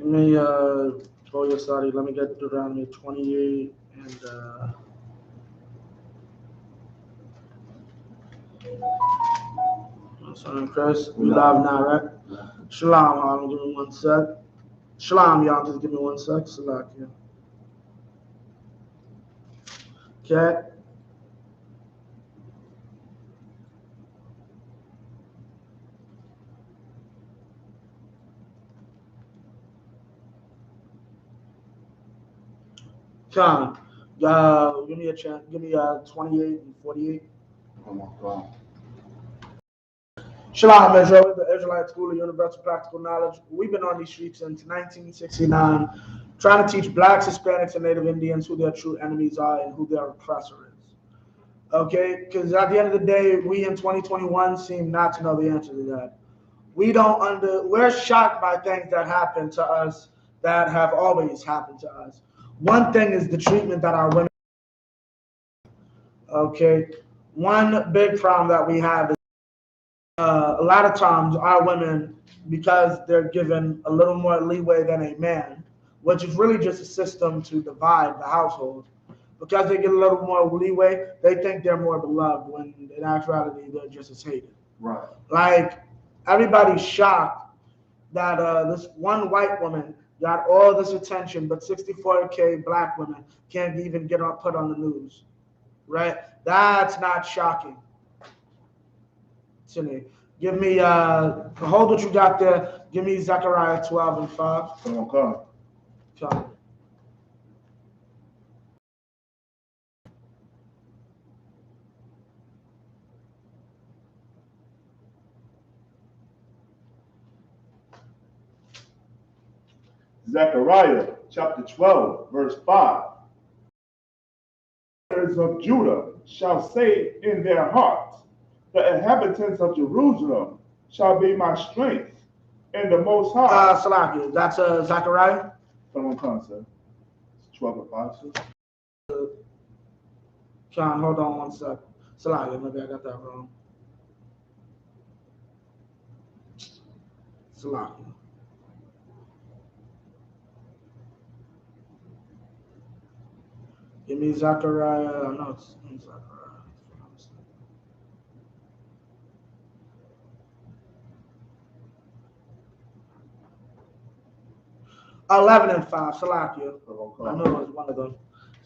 Let me pull your study. Let me get Deuteronomy 28 and son Chris. We live now, right? Shalom, y'all. Give me 1 sec. Shalom, y'all. Just give me 1 sec. Salakia. Okay. Con, give me a chance. Give me 28 and 48. Shalom, Israel, the Israelite School of Universal Practical Knowledge. We've been on these streets since 1969, trying to teach blacks, Hispanics, and Native Indians who their true enemies are and who their oppressor is. Okay, because at the end of the day, we in 2021 seem not to know the answer to that. We're shocked by things that happen to us that have always happened to us. One thing is the treatment that our women. Okay, one big problem that we have is a lot of times our women, because they're given a little more leeway than a man, which is really just a system to divide the household, because they get a little more leeway, they think they're more beloved when in actuality they're just as hated. Right. Like everybody's shocked that this one white woman got all this attention, but 64K black women can't even put on the news. Right? That's not shocking to me. Give me, hold what you got there. Give me Zechariah 12 and 5. Come on, come. Come. Zechariah chapter 12, verse 5. Of Judah shall say in their hearts, the inhabitants of Jerusalem shall be my strength, and the Most High. Salakia, that's Zechariah? Come on, sir. 12 and 5, sir. Sean, hold on 1 sec. Salakia, maybe I got that wrong. Salakia. Give me Zechariah. No, it's Zechariah. 11 and 5. Salakia. I know it was one of them.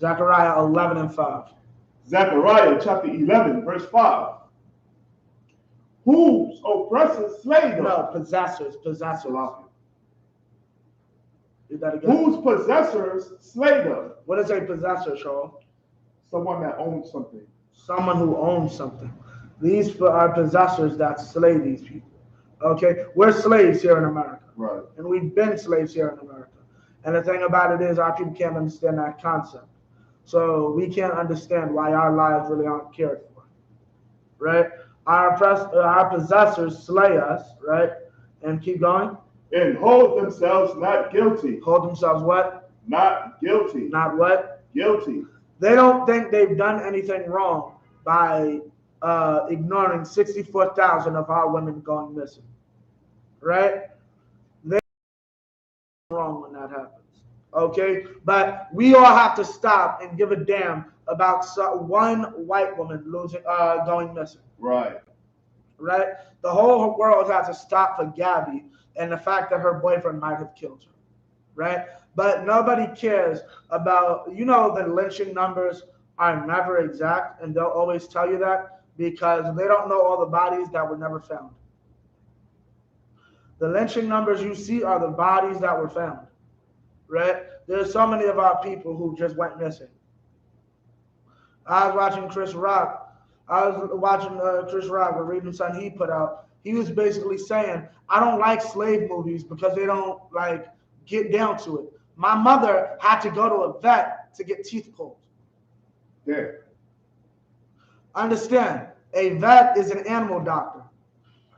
Zechariah 11 and 5. Zechariah chapter 11, verse 5. Whose oppressors slay them? No, possessors. Read that again. Whose possessors slay them? What is a possessor, Shaw? Someone that owns something. Someone who owns something. These are possessors that slay these people. Okay? We're slaves here in America. Right. And we've been slaves here in America. And the thing about it is our people can't understand that concept. So we can't understand why our lives really aren't cared for. Right? Our possessors slay us, right? And keep going. And hold themselves not guilty. Hold themselves what? Not guilty. Not what? Guilty. They don't think they've done anything wrong by ignoring 64,000 of our women going missing. Right? They're wrong when that happens. Okay? But we all have to stop and give a damn about one white woman going missing. Right. Right? The whole world has to stop for Gabby and the fact that her boyfriend might have killed her. Right? But nobody cares about, the lynching numbers are never exact, and they'll always tell you that because they don't know all the bodies that were never found. The lynching numbers you see are the bodies that were found. Right? There's so many of our people who just went missing. I was watching Chris Rock. We're reading something he put out. He was basically saying, I don't like slave movies because they don't get down to it. My mother had to go to a vet to get teeth pulled. Yeah. Understand, a vet is an animal doctor.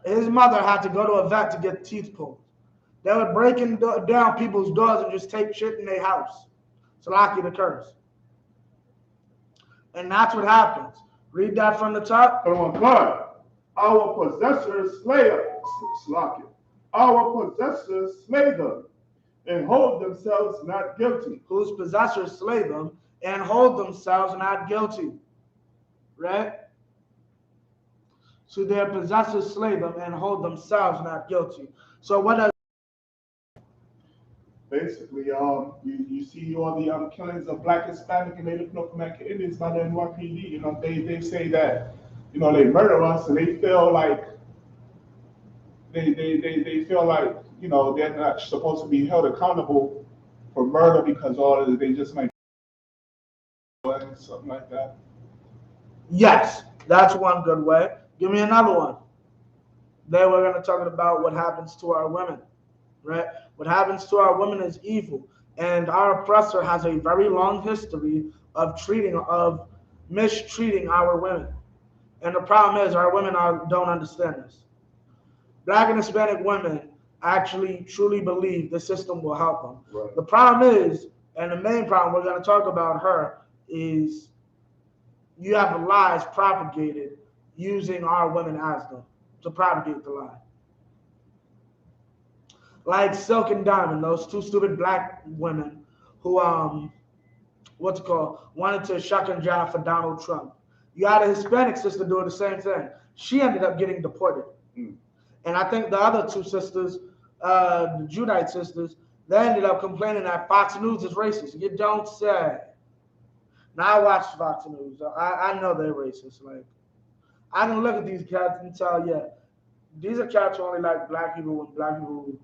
His mother had to go to a vet to get teeth pulled. They were breaking down people's doors and just take shit in their house. Salaki the curse. And that's what happens. Read that from the top. Come on, God. Our possessors slay us. Salaki. Our possessors slay them. and hold themselves not guilty. Whose possessors slay them and hold themselves not guilty. Right? So their possessors slay them and hold themselves not guilty. So what does Basically, you see all the killings of Black, Hispanic, and Native North American Indians by the NYPD. You know, they say that, you know, they murder us, and they feel like they feel like, you know, they're not supposed to be held accountable for murder because all of it, they just might something like that. Yes, that's one good way. Give me another one. Then we're going to talk about what happens to our women, right? What happens to our women is evil, and our oppressor has a very long history of mistreating our women. And the problem is our women don't understand this. Black and Hispanic women actually truly believe the system will help them. Right. The problem is, and the main problem we're going to talk about her is you have lies propagated using our women as them to propagate the lie. Like Silk and Diamond, those two stupid black women who wanted to shuck and jive for Donald Trump. You had a Hispanic sister doing the same thing. She ended up getting deported. And I think the other two sisters, the Judite sisters, they ended up complaining that Fox News is racist. You don't say. Now I watch Fox News. I know they're racist. Like, I can look at these cats and tell, yeah, these are cats who only like black people when black people,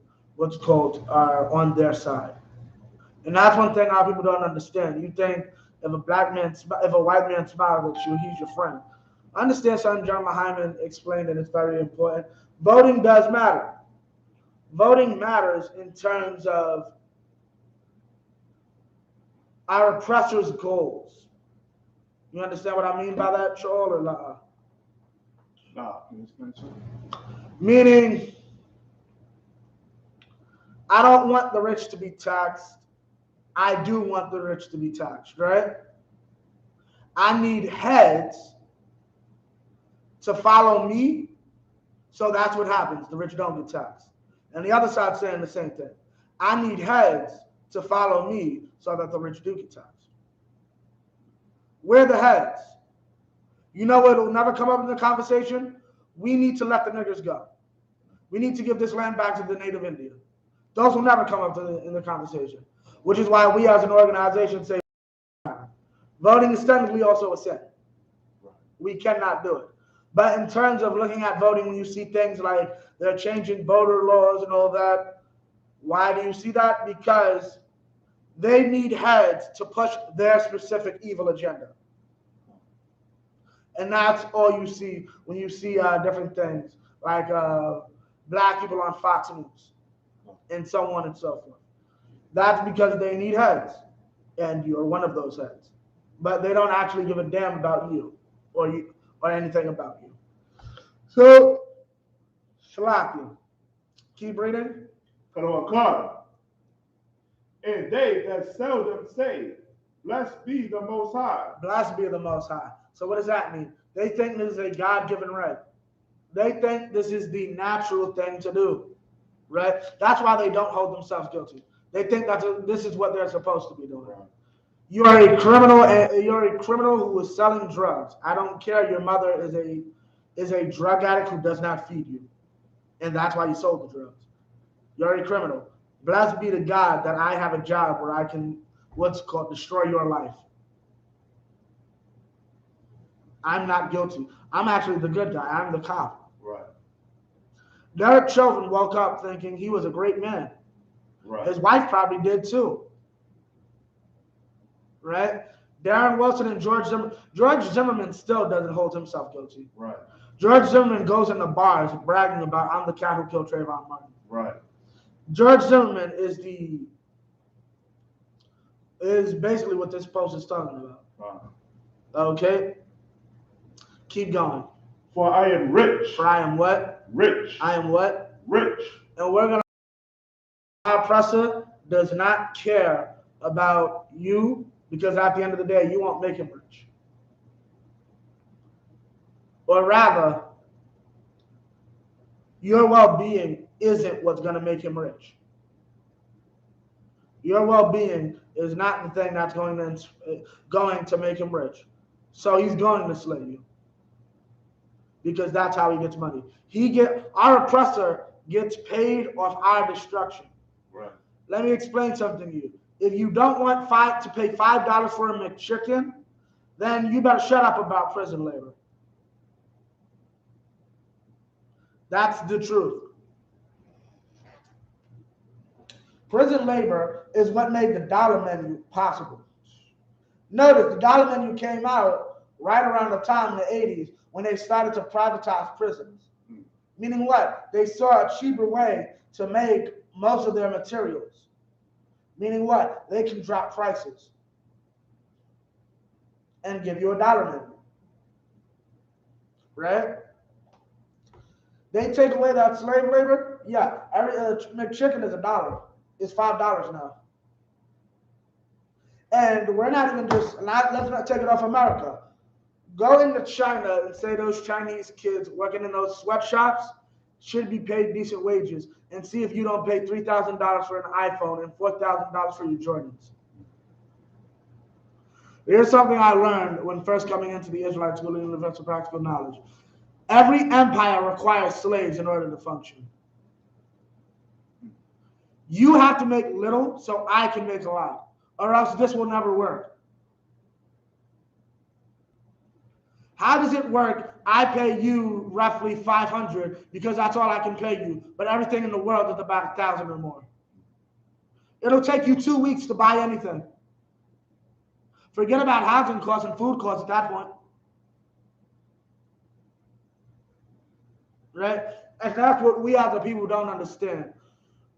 are on their side. And that's one thing our people don't understand. You think if a white man smiles at you, he's your friend. I understand something John Hyman explained, and it's very important. Voting does matter. Voting matters in terms of our oppressors' goals. You understand what I mean by that, Joel, or not? Nah, can you explain something? Meaning, I don't want the rich to be taxed. I do want the rich to be taxed, right? I need heads to follow me, so that's what happens. The rich don't get taxed. And the other side's saying the same thing. I need heads to follow me so that the rich do get taxed. We're the heads. You know what will never come up in the conversation? We need to let the niggers go. We need to give this land back to the native Indian. Those will never come up in the conversation, which is why we as an organization say voting is technically also a sin. We cannot do it. But in terms of looking at voting, when you see things like they're changing voter laws and all that, why do you see that? Because they need heads to push their specific evil agenda. And that's all you see when you see different things like black people on Fox News and so on and so forth. That's because they need heads, and you're one of those heads. But they don't actually give a damn about you or anything about you. So, Shalaki, keep reading. And they that seldom say, blessed be the Most High. Blessed be the Most High. So what does that mean? They think this is a God-given right. They think this is the natural thing to do, right? That's why they don't hold themselves guilty. They think this is what they're supposed to be doing. You are a criminal, and you're a criminal who is selling drugs. I don't care. Your mother is a drug addict who does not feed you, and that's why you sold the drugs. You're a criminal. Blessed be the God that I have a job where I can, destroy your life. I'm not guilty. I'm actually the good guy. I'm the cop. Right. Derek Chauvin woke up thinking he was a great man. Right. His wife probably did too. Right? Darren Wilson and George Zimmerman. George Zimmerman still doesn't hold himself guilty. Right. George Zimmerman goes into bars bragging about, I'm the cat who killed Trayvon Martin. Right. George Zimmerman is basically what this post is talking about. Right. Okay? Keep going. For I am rich. For I am what? Rich. I am what? Rich. And we're going to, our oppressor does not care about you, because at the end of the day, you won't make him rich. Or rather, your well-being isn't what's going to make him rich. Your well-being is not the thing that's going to make him rich. So he's going to slay you because that's how he gets money. Our oppressor gets paid off our destruction. Right. Let me explain something to you. If you don't want to pay $5 for a McChicken, then you better shut up about prison labor. That's the truth. Prison labor is what made the dollar menu possible. Notice the dollar menu came out right around the time in the 80s when they started to privatize prisons. Meaning what? They saw a cheaper way to make most of their materials. Meaning what? They can drop prices and give you a dollar menu. Right? They take away that slave labor. Yeah, every McChicken is $1. It's $5 now. And we're not even let's not take it off America. Go into China and say those Chinese kids working in those sweatshops should be paid decent wages, and see if you don't pay $3,000 for an iPhone and $4,000 for your Jordans. Here's something I learned when first coming into the Israelite School of Universal Practical Knowledge. Every empire requires slaves in order to function. You have to make little so I can make a lot, or else this will never work. How does it work? I pay you roughly $500 because that's all I can pay you, but everything in the world is about $1,000 or more. It'll take you 2 weeks to buy anything. Forget about housing costs and food costs at that point. Right? And that's what we as a people don't understand.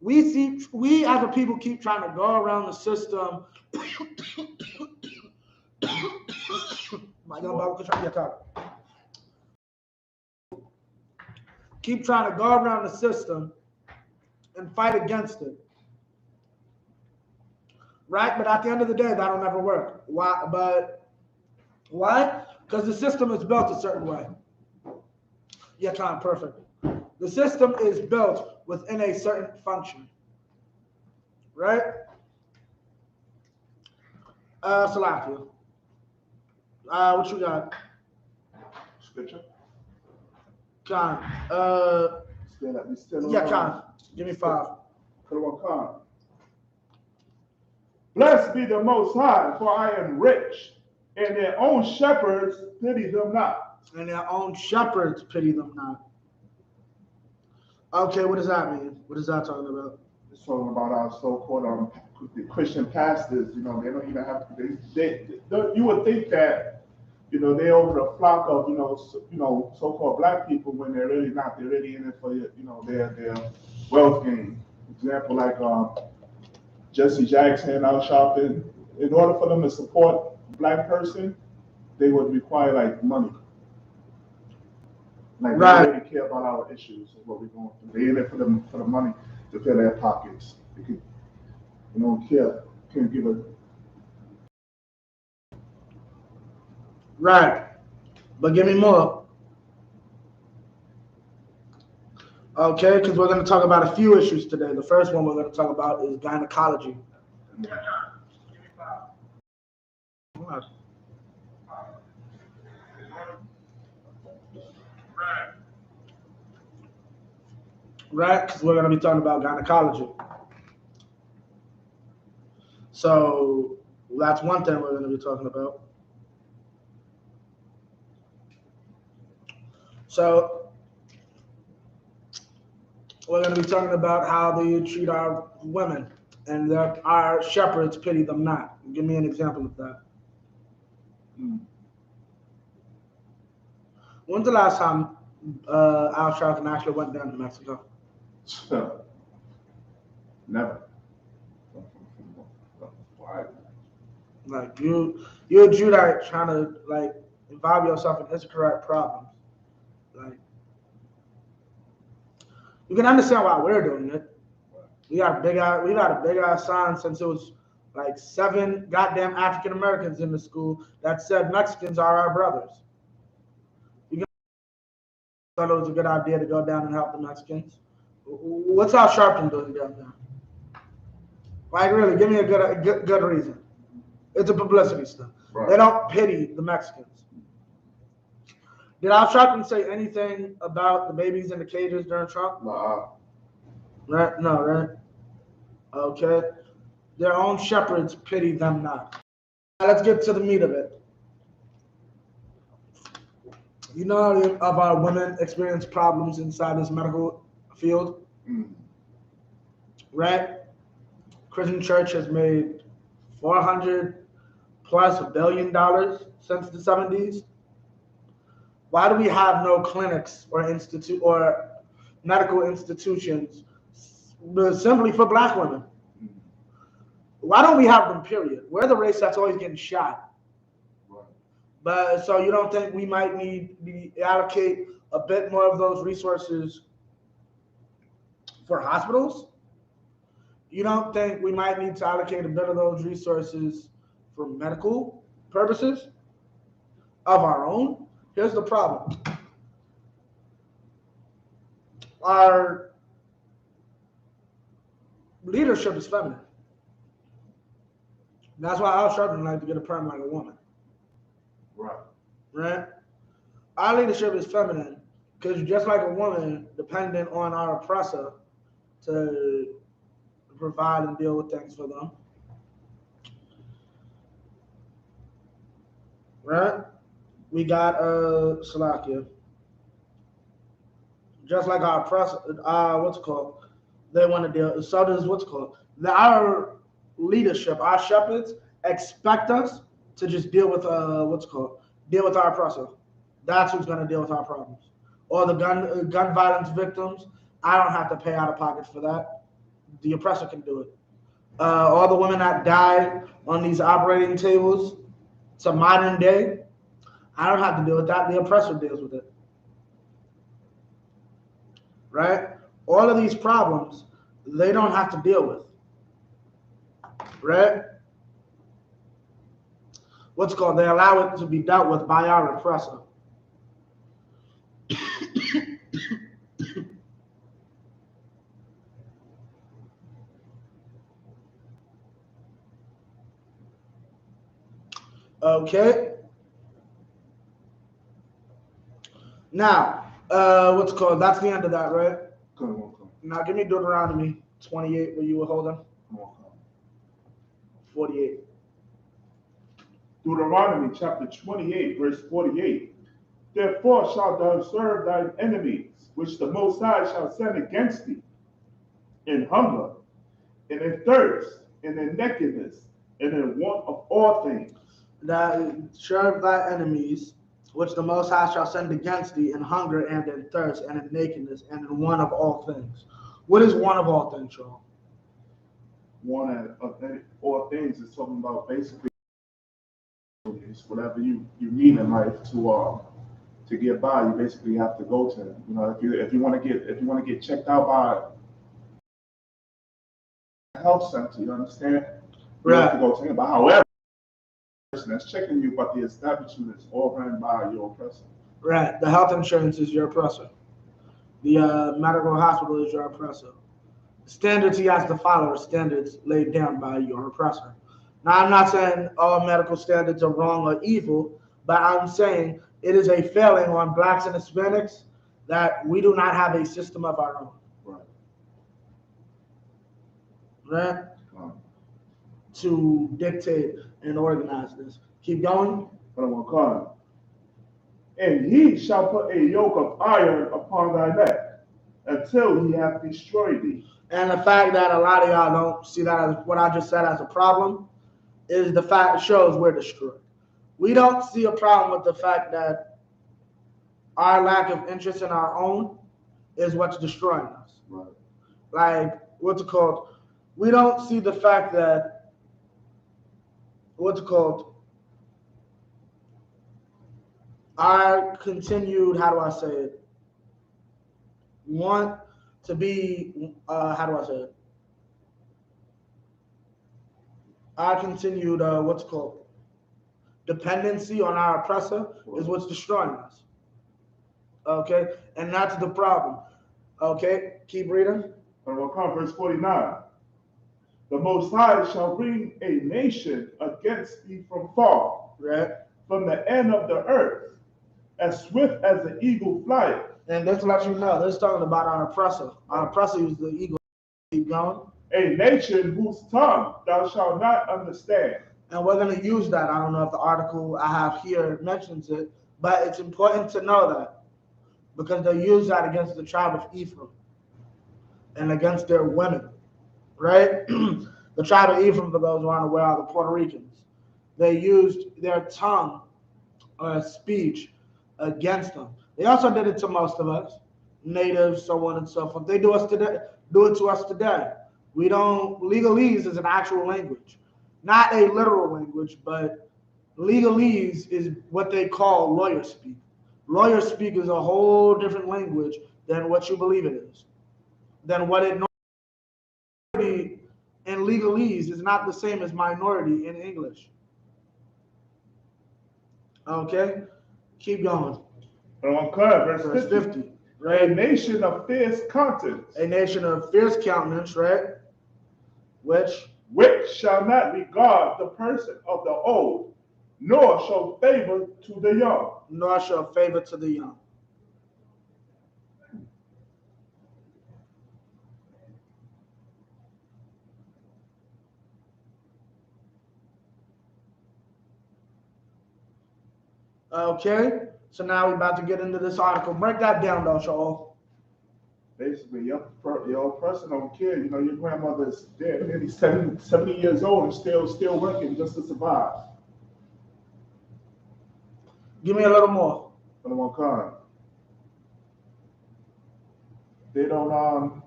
We as a people keep trying to go around the system. Keep trying to go around the system and fight against it. Right? But at the end of the day, that'll never work. Why? But why? Because the system is built a certain way. Yeah, Tom, perfect. The system is built within a certain function. Right? Salakia. What you got? Scripture. Khan. Yeah, Khan. Give me 5. Khan. Blessed be the Most High, for I am rich, and their own shepherds pity them not. And their own shepherds pity them not. Okay, what does that mean? What is that talking about? It's talking about our so-called Christian pastors. You know, they don't even have to. You would think that, you know, they're over the flock of so-called black people when they're really not. They're really in it for their wealth gain. Example like Jesse Jackson out shopping. In order for them to support a black person, they would require like money. Like right. They really care about our issues and what we're going through. They're in it for the money to fill their pockets. They could, can't give a. Right. But give me more. Okay, because we're going to talk about a few issues today. The first one we're going to talk about is gynecology. Right, because we're going to be talking about gynecology. So that's one thing we're going to be talking about. So we're going to be talking about how they treat our women and that our shepherds pity them not. Give me an example of that. When's the last time Al Sharpton actually went down to Mexico? Never. Why? Like you're a Judite trying to like involve yourself in Israelite problems. Like you can understand why we're doing it. We got a big ass sign since it was like 7 goddamn African Americans in the school that said Mexicans are our brothers. You thought it was a good idea to go down and help the Mexicans. What's Al Sharpton doing down there? Like, really, give me a good reason. It's a publicity stunt. Right. They don't pity the Mexicans. Did Al Sharpton say anything about the babies in the cages during Trump? Nah. Right? No, right? Okay. Their own shepherds pity them not. Now let's get to the meat of it. You know how many of our women experience problems inside this medical field? Mm. Right? Christian Church has made $400+ billion since the 70s. Why do we have no clinics or medical institutions simply for black women? Why don't we have them, period? We're the race that's always getting shot. Right. But so you don't think we might need to allocate a bit more of those resources for hospitals? You don't think we might need to allocate a bit of those resources for medical purposes of our own? Here's the problem. Our leadership is feminine. That's why Al Sharpton like to get a perm like a woman. Right. Right? Our leadership is feminine because just like a woman, dependent on our oppressor to provide and deal with things for them. Right? We got Salakia. Just like our oppressor, what's it called? They want to deal. So does what's it called? Our leadership, our shepherds expect us to just deal with what's it called? Deal with our oppressor. That's who's going to deal with our problems. Or the gun violence victims. I don't have to pay out of pocket for that. The oppressor can do it. All the women that died on these operating tables to modern day, I don't have to deal with that. The oppressor deals with it. Right? All of these problems, they don't have to deal with. Right? What's it called? They allow it to be dealt with by our oppressor. Okay. Now, what's it called? That's the end of that, right? Come on. Now, give me Deuteronomy 28, where you were holding. Come on. 48. Deuteronomy chapter 28, verse 48. Therefore shalt thou serve thine enemies, which the Most High shall send against thee, in hunger, and in thirst, and in nakedness, and in want of all things. That serve thy enemies, which the Most High shall send against thee, in hunger and in thirst and in nakedness and in want of all things. What is one of all things, Charles? One of all things is talking about basically whatever you need in life to get by. You basically have to go to him. You know, if you want to get checked out by a health center, you understand? You have to go to him. But however, the person that's checking you, but the establishment is all run by your oppressor. Right. The health insurance is your oppressor. The medical hospital is your oppressor. The standards he has to follow are standards laid down by your oppressor. Now, I'm not saying all medical standards are wrong or evil, but I'm saying it is a failing on blacks and Hispanics that we do not have a system of our own. Right? To dictate and organize this. Keep going. And he shall put a yoke of iron upon thy neck until he hath destroyed thee. And the fact that a lot of y'all don't see that as what I just said as a problem is the fact it shows we're destroyed. We don't see a problem with the fact that our lack of interest in our own is what's destroying us. Right. Like, what's it called? We don't see the fact that, what's it called? Our continued, how do I say it? Want to be, how do I say it? Our continued, what's it called? Dependency on our oppressor is what's destroying us. Okay? And that's the problem. Okay? Keep reading. Verse 49. The Most High shall bring a nation against thee from far, right? From the end of the earth, as swift as the eagle flieth. And this lets you know, this is talking about our oppressor. Our oppressor is the eagle. Keep going. A nation whose tongue thou shalt not understand. And we're going to use that. I don't know if the article I have here mentions it, but it's important to know that because they use that against the tribe of Ephraim and against their women, right? The tribe of Ephraim, for those who aren't aware, are the Puerto Ricans. They used their tongue or speech against them. They also did it to most of us, natives, so on and so forth. They do it to us today. We don't, legalese is an actual language, not a literal language, but legalese is what they call lawyer speak. Lawyer speak is a whole different language than what you believe it is. Than what it normally in legalese is not the same as minority in English. Okay, keep going. Verse 50. Right? A nation of fierce countenance. A nation of fierce countenance, right? Which shall not regard the person of the old, nor show favor to the young. Nor show favor to the young. Okay, so now we're about to get into this article. Break that down, though, Shaul. Basically, your person don't care. You know, your grandmother is dead, nearly 70 years old and still working just to survive. Give me a little more. They don't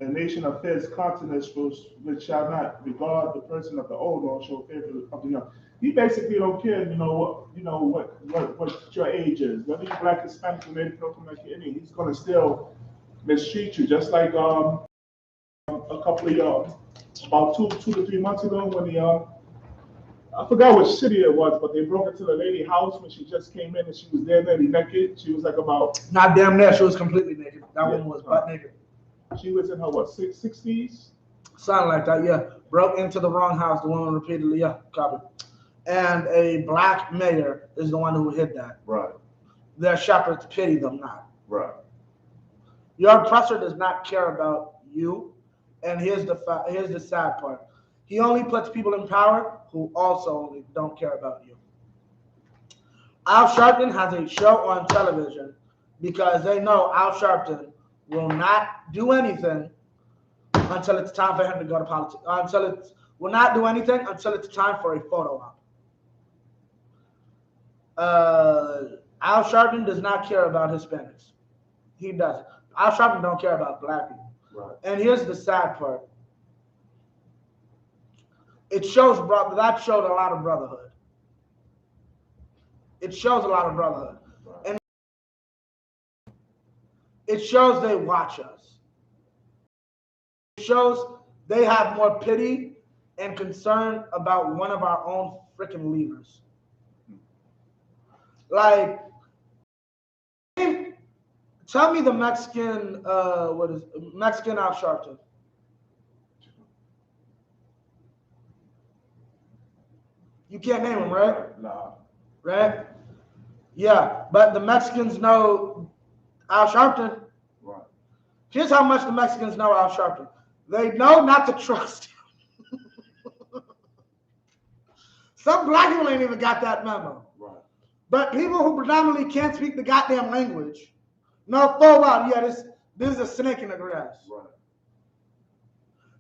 a nation of fierce countenance which shall not regard the person of the old or show favor of the young. He basically don't care, what your age is, whether you're black, Hispanic, or Native American, he's gonna still mistreat you, just like a couple of about 2 to 3 months ago when I forgot which city it was, but they broke into the lady's house when she just came in and she was there nearly naked. She was like about not damn near, she was completely naked. That one was butt naked. She was in her 60s? Something like that, yeah. Broke into the wrong house, the woman repeatedly, yeah, copy. And a black mayor is the one who hid that. Right. Their shepherds pity them not. Right. Your oppressor does not care about you. And here's the sad part. He only puts people in power who also only don't care about you. Al Sharpton has a show on television because they know Al Sharpton will not do anything until it's time for him to go to politics. Will not do anything until it's time for a photo op. Al Sharpton does not care about Hispanics. He doesn't. Al Sharpton don't care about black people. Right. And here's the sad part. It shows that showed a lot of brotherhood. It shows a lot of brotherhood. Right. And it shows they watch us. It shows they have more pity and concern about one of our own freaking leaders. Like, tell me the Mexican, Mexican Al Sharpton. You can't name him, right? No. Right? Yeah, but the Mexicans know Al Sharpton. Right. Here's how much the Mexicans know Al Sharpton. They know not to trust him. Some black people ain't even got that memo. Right. But people who predominantly can't speak the goddamn language know full well, yeah, this is a snake in the grass. Right.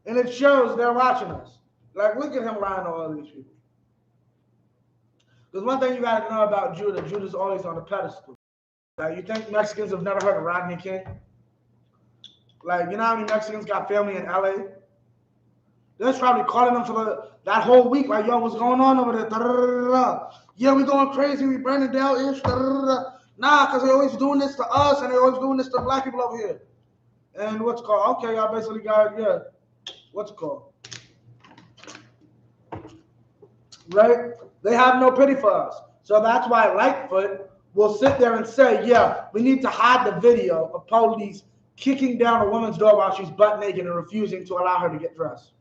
And it shows they're watching us. Like, look at him lying to all these people. There's one thing you got to know about Judah. Judah's always on a pedestal. Like, you think Mexicans have never heard of Rodney King? Like, you know how many Mexicans got family in LA? They're probably calling them for that whole week. Like, yo, what's going on over there? Da-da-da-da-da. Yeah, we going crazy. We burning down ish. Nah, because they always doing this to us and they always doing this to black people over here. And what's it called? Okay, y'all basically got, yeah, what's it called? Right? They have no pity for us. So that's why Lightfoot will sit there and say, yeah, we need to hide the video of police kicking down a woman's door while she's butt naked and refusing to allow her to get dressed.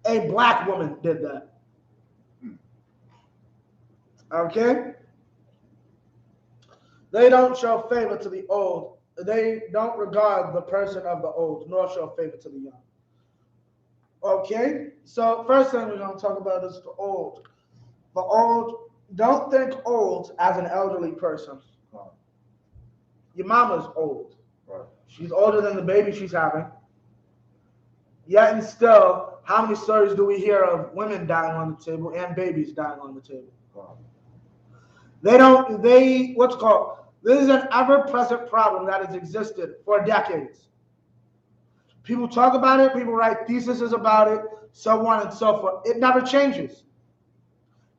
A black woman did that. Okay? They don't show favor to the old. They don't regard the person of the old, nor show favor to the young. Okay? So first thing we're going to talk about is the old. The old, don't think old as an elderly person. Your mama's old. Right. She's older than the baby she's having. Yet and still, how many stories do we hear of women dying on the table and babies dying on the table? Wow. This is an ever-present problem that has existed for decades. People talk about it, people write theses about it, so on and so forth. It never changes.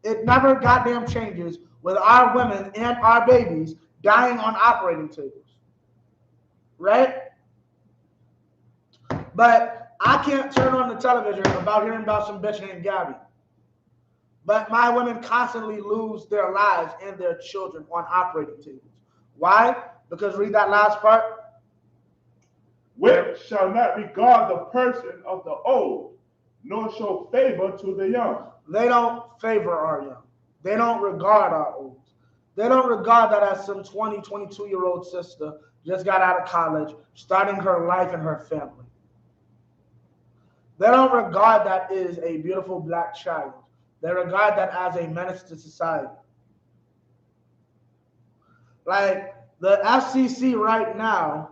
It never goddamn changes with our women and our babies dying on operating tables. Right? But I can't turn on the television about hearing about some bitch named Gabby. But my women constantly lose their lives and their children on operating tables. Why? Because read that last part. Which shall not regard the person of the old, nor show favor to the young. They don't favor our young. They don't regard our old. They don't regard that as some 20, 22-year-old sister just got out of college, starting her life and her family. They don't regard that as a beautiful black child. They regard that as a menace to society. Like the FCC right now,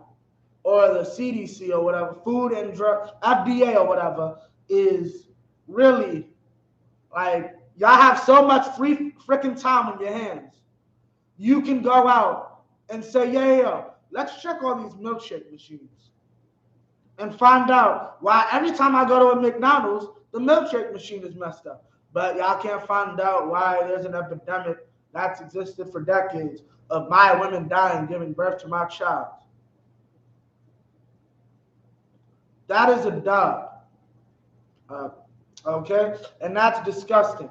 or the CDC or whatever, Food and Drug, FDA or whatever, is really like, y'all have so much free freaking time in your hands. You can go out and say, yeah, let's check all these milkshake machines and find out why every time I go to a McDonald's, the milkshake machine is messed up. But y'all can't find out why there's an epidemic that's existed for decades of my women dying giving birth to my child. That is a dub. Okay? And that's disgusting.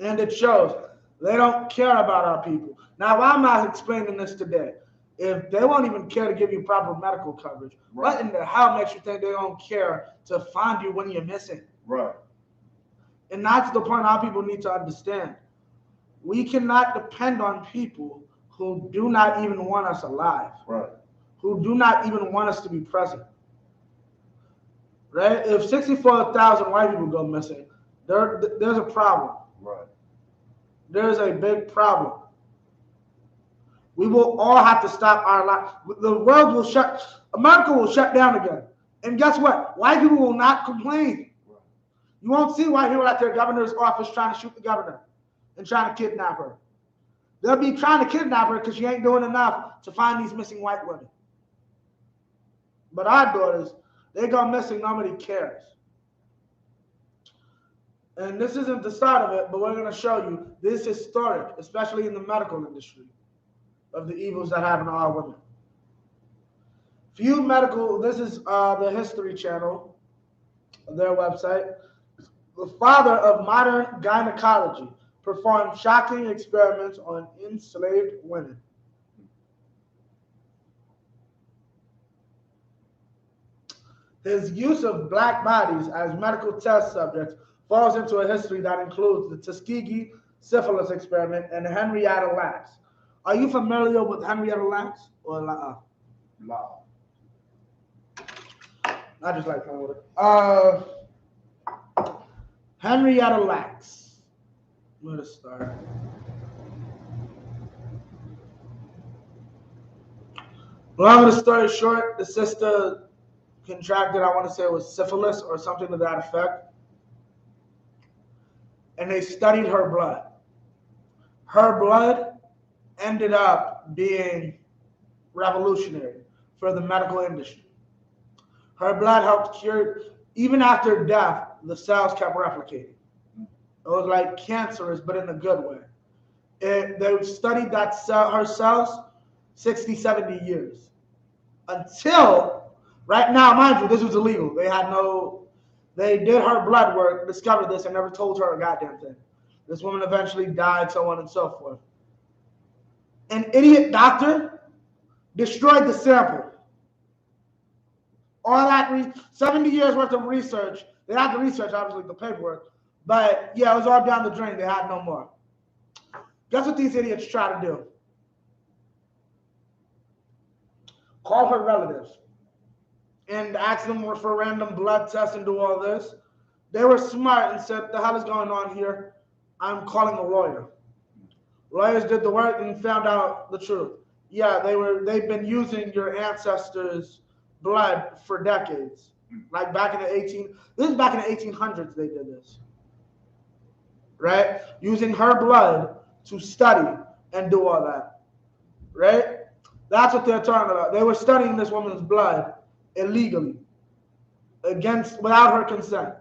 And it shows they don't care about our people. Now, why am I explaining this today? If they won't even care to give you proper medical coverage, right, what in the hell makes you think they don't care to find you when you're missing? Right. And that's the point our people need to understand. We cannot depend on people who do not even want us alive. Right. Who do not even want us to be present. Right? If 64,000 white people go missing, there's a problem. Right. There's a big problem. We will all have to stop our life. The world will America will shut down again. And guess what? White people will not complain. Right. You won't see white people at their governor's office trying to shoot the governor and trying to kidnap her. They'll be trying to kidnap her because she ain't doing enough to find these missing white women. But our daughters, they go missing, nobody cares. And this isn't the start of it, but we're going to show you this is historic, especially in the medical industry, of the evils that happen to our women. Few medical, this is the History Channel, their website. The father of modern gynecology performed shocking experiments on enslaved women. His use of black bodies as medical test subjects falls into a history that includes the Tuskegee syphilis experiment and Henrietta Lacks. Are you familiar with Henrietta Lacks or La? I just like playing with it. Henrietta Lacks. Where to start? Long story short, the sister contracted, I want to say it was syphilis or something to that effect. And they studied her blood. Her blood ended up being revolutionary for the medical industry. Her blood helped cure, even after death, the cells kept replicating. It was like cancerous, but in a good way. They studied that cell, her cells, 60, 70 years. Until, right now, mind you, this was illegal. They did her blood work, discovered this, and never told her a goddamn thing. This woman eventually died, so on and so forth. An idiot doctor destroyed the sample. All that 70 years worth of research. They had the research, obviously, the paperwork. But yeah, it was all down the drain. They had no more. Guess what these idiots try to do? Call her relatives and ask them for random blood tests and do all this. They were smart and said, the hell is going on here? I'm calling a lawyer. Lawyers did the work and found out the truth. Yeah, they've been using your ancestors' blood for decades. Like back in this is back in the 1800s they did this. Right? Using her blood to study and do all that. Right? That's what they're talking about. They were studying this woman's blood illegally, without her consent,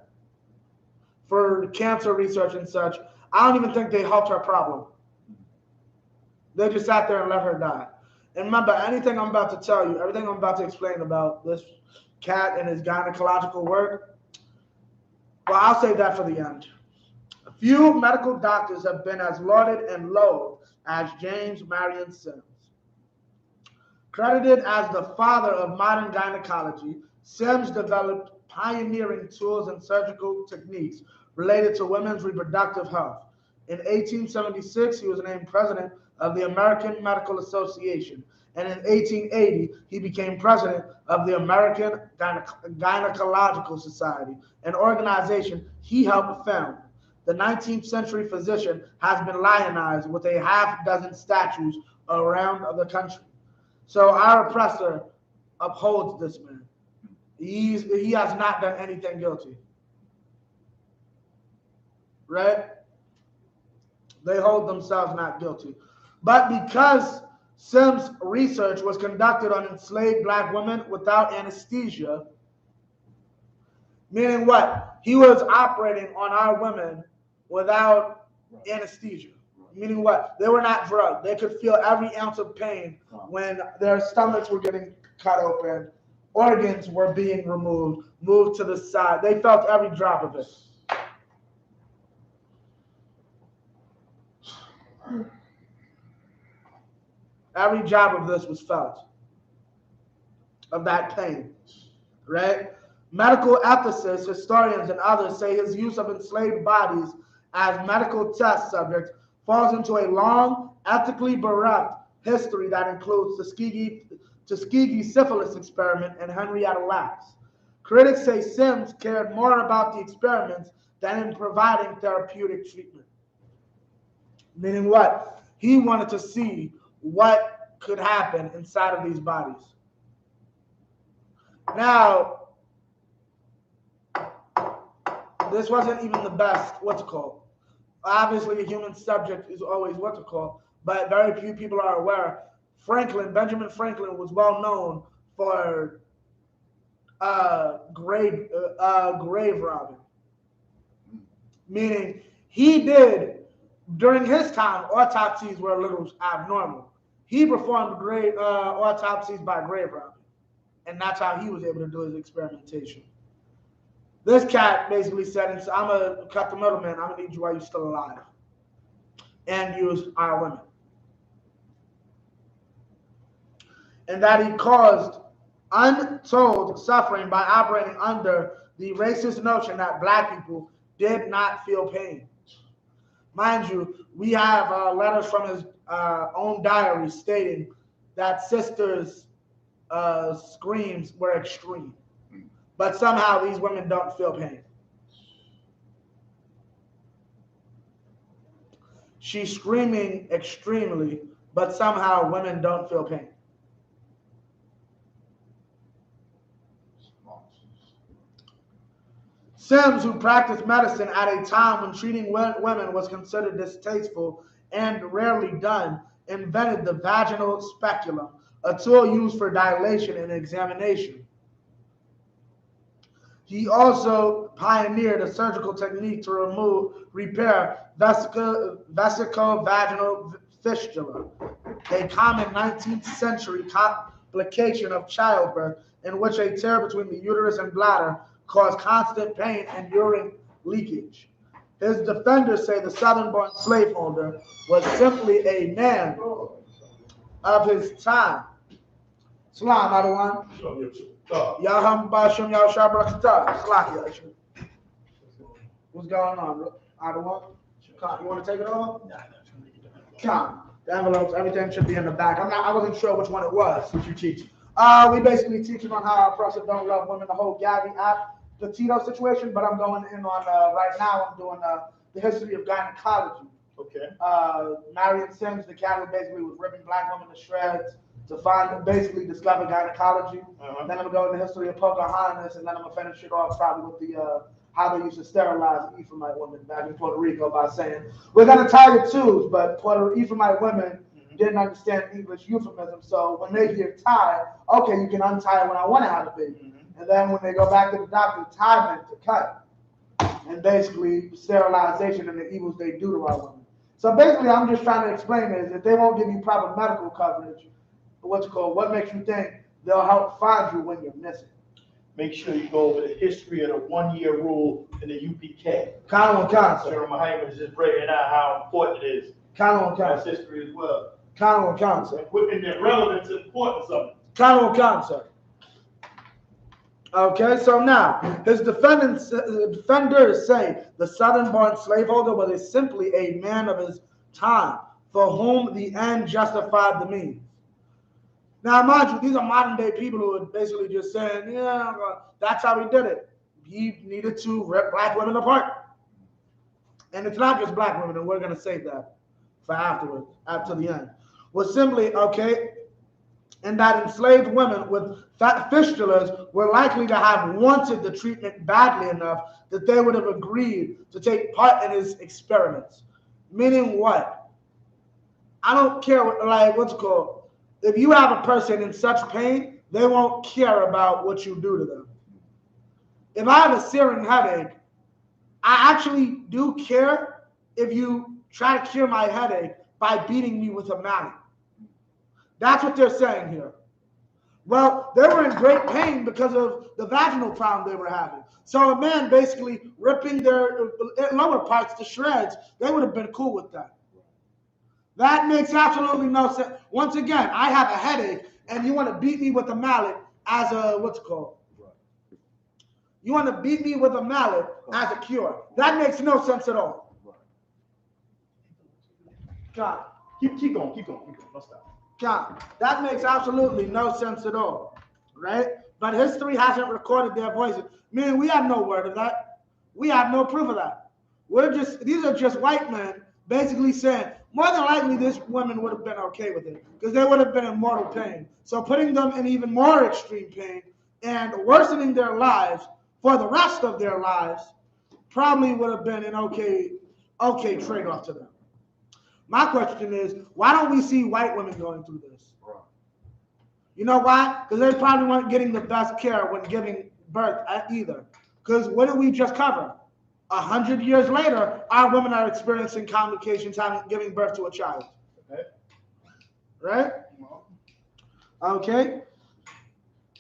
for cancer research and such. I don't even think they helped her problem. They just sat there and let her die. And remember, anything I'm about to tell you, everything I'm about to explain about this cat and his gynecological work, well, I'll save that for the end. A few medical doctors have been as lauded and loathed as James Marion Sims. Credited as the father of modern gynecology, Sims developed pioneering tools and surgical techniques related to women's reproductive health. In 1876, he was named president of the American Medical Association, and in 1880, he became president of the American Gynecological Society, an organization he helped found. The 19th century physician has been lionized with a half-dozen statues around the country. So our oppressor upholds this man. He has not done anything guilty. Right? They hold themselves not guilty. But because Sims' research was conducted on enslaved black women without anesthesia, meaning what? He was operating on our women without anesthesia. Meaning what? They were not drugged. They could feel every ounce of pain when their stomachs were getting cut open, organs were being removed, moved to the side. They felt every drop of it. Every job of this was felt, of that pain, right? Medical ethicists, historians, and others say his use of enslaved bodies as medical test subjects falls into a long, ethically bereft history that includes Tuskegee syphilis experiment and Henrietta Lacks. Critics say Sims cared more about the experiments than in providing therapeutic treatment. Meaning what? He wanted to see what could happen inside of these bodies. Now, this wasn't even the best, obviously a human subject is always but very few people are aware. Benjamin Franklin was well known for grave robbing. Meaning he did, during his time, autopsies were a little abnormal. He performed autopsies by grave robbing. And that's how he was able to do his experimentation. This cat basically said, I'm going to cut the middleman. I'm going to need you while you're still alive. And use our women. And that he caused untold suffering by operating under the racist notion that black people did not feel pain. Mind you, we have letters from his own diary stating that sisters' screams were extreme. But somehow these women don't feel pain. She's screaming extremely, but somehow women don't feel pain. Sims, who practiced medicine at a time when treating women was considered distasteful and rarely done, invented the vaginal speculum, a tool used for dilation and examination. He also pioneered a surgical technique to repair vesico-vaginal fistula, a common 19th century complication of childbirth in which a tear between the uterus and bladder caused constant pain and urine leakage. His defenders say the southern-born slaveholder was simply a man of his time. Salam, everyone. Yaham Basham Yah Shabrakata. Slack. What's going on, bro? I don't want. You want to take it over? Come. The envelopes, everything should be in the back. I wasn't sure which one it was. What you teach? We basically teaching on how Oppressor don't love women, the whole Gabby app, the Tito situation. But I'm going in on right now. I'm doing the history of gynecology. Okay. Marion Sims, the cat who basically was ripping black women to shreds to find basically discover gynecology. Then I'm going to the history of Pocahontas, and then I'm gonna finish it off probably with the how they used to sterilize Ephraimite women back in Puerto Rico by saying we're gonna tie the twos, but Ephraimite women didn't understand English euphemism. So when they hear tie, okay, you can untie it when I want to have a baby. And then when they go back to the doctor, tie meant to cut. And basically sterilization and the evils they do to our women. So basically I'm just trying to explain is if they won't give you proper medical coverage, what makes you think they'll help find you when you're missing? Make sure you go over the history of the 1 year rule in the UPK. Common concept. Sir Muhammad is just breaking out how important it is. Common That's concept. history as well. Common concept. And the relevance and importance of it. Common concept. Okay, so now his defenders say the southern-born slaveholder was simply a man of his time, for whom the end justified the means. Now, mind you, these are modern-day people who are basically just saying, yeah, that's how he did it. He needed to rip black women apart. And it's not just black women, and we're going to save that for afterwards, after the end. Was simply, okay, and that enslaved women with fat fistulas were likely to have wanted the treatment badly enough that they would have agreed to take part in his experiments. Meaning what? I don't care what's it called. If you have a person in such pain, they won't care about what you do to them. If I have a searing headache, I actually do care if you try to cure my headache by beating me with a mallet. That's what they're saying here. Well, they were in great pain because of the vaginal problem they were having. So a man basically ripping their lower parts to shreds, they would have been cool with that. That makes absolutely no sense. Once again, I have a headache, and you want to beat me with a mallet as a, what's it called? You want to beat me with a mallet as a cure. That makes no sense at all. God. Keep going. No stop. God. That makes absolutely no sense at all. Right? But history hasn't recorded their voices. Meaning we have no word of that. We have no proof of that. These are just white men basically saying, more than likely, this woman would have been okay with it because they would have been in mortal pain. So putting them in even more extreme pain and worsening their lives for the rest of their lives probably would have been an okay trade-off to them. My question is, why don't we see white women going through this? You know why? Because they probably weren't getting the best care when giving birth either. Because what did we just cover? 100 years later, our women are experiencing complications giving birth to a child. Okay. Right? Okay.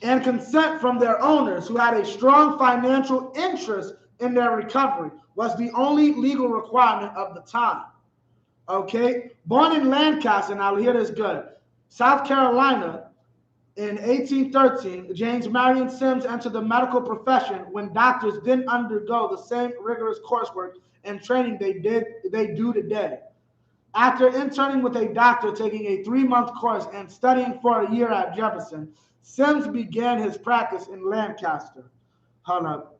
And consent from their owners who had a strong financial interest in their recovery was the only legal requirement of the time. Okay. Born in Lancaster, now hear this good, South Carolina, in 1813, James Marion Sims entered the medical profession when doctors didn't undergo the same rigorous coursework and training they do today. After interning with a doctor, taking a 3-month course and studying for a year at Jefferson, Sims began his practice in Lancaster. Hold up.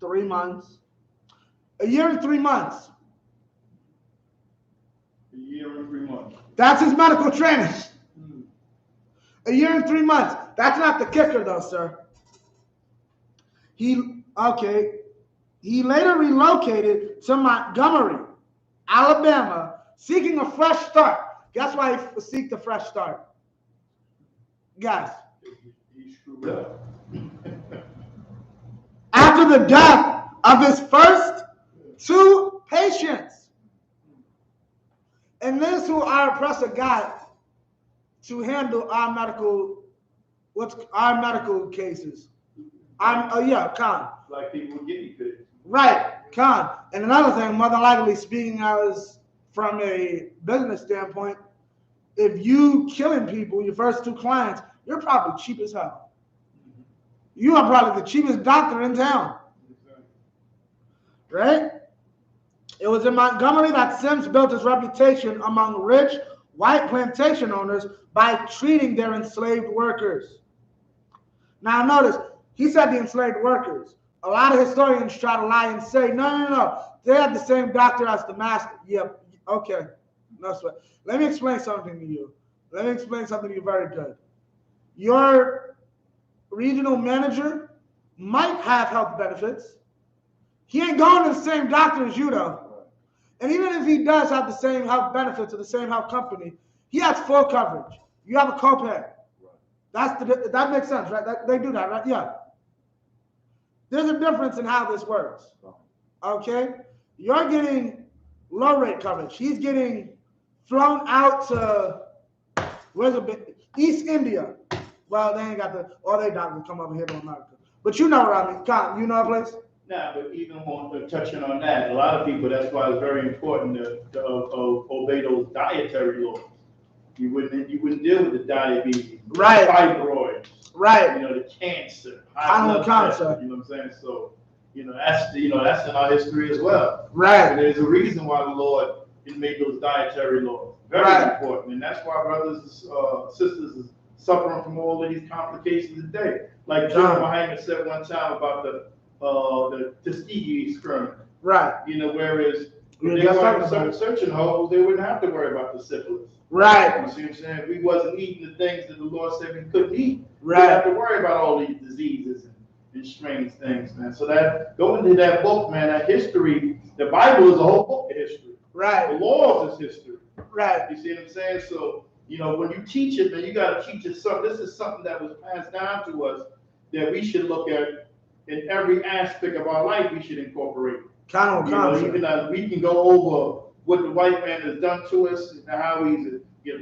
3 months. A year and 3 months. A year and 3 months. That's his medical training. A year and 3 months. That's not the kicker, though, sir. He later relocated to Montgomery, Alabama, seeking a fresh start. Guess why he seeked a fresh start? Guys. He screwed up. After the death of his first 2 patients. And this is who our oppressor got to handle our medical cases. Con. Like people with guinea pigs. Right, con. And another thing, more than likely, speaking as from a business standpoint, if you killing people, your first 2 clients, you're probably cheap as hell. You are probably the cheapest doctor in town. Right? It was in Montgomery that Sims built his reputation among rich white plantation owners by treating their enslaved workers. Now notice, he said the enslaved workers. A lot of historians try to lie and say, no. They had the same doctor as the master. Yep. Okay. No sweat. Let me explain something to you. Let me explain something to you very good. Your regional manager might have health benefits. He ain't going to the same doctor as you, though. And even if he does have the same health benefits or the same health company, he has full coverage. You have a copay. That makes sense, right? They do that, right? Yeah. There's a difference in how this works. Okay? You're getting low rate coverage. He's getting flown out to East India. Well, they ain't got all they doctors come over here to America. But you know what I mean. Con, you know a place? Nah, but even touching on that, a lot of people, that's why it's very important to obey those dietary laws. You wouldn't deal with the diabetes, right? Fibroids, right? The cancer, high blood pressure. You know what I'm saying? So, that's in our history as well. Right. And there's a reason why the Lord made those dietary laws. Very important, and that's why brothers and sisters is suffering from all of these complications today. Like John Muhammad said one time about the Tuskegee experiment. Right. Whereas if they weren't searching holes, they wouldn't have to worry about the syphilis. Right. You see what I'm saying? If we wasn't eating the things that the Lord said we couldn't eat, right, we have to worry about all these diseases and strange things, man. So that going into that book, man, that history, the Bible is a whole book of history. Right. The laws is history. Right. You see what I'm saying? So, when you teach it, man, you got to teach it something. This is something that was passed down to us that we should look at in every aspect of our life. We should incorporate. Even as we can go over what the white man has done to us and how he's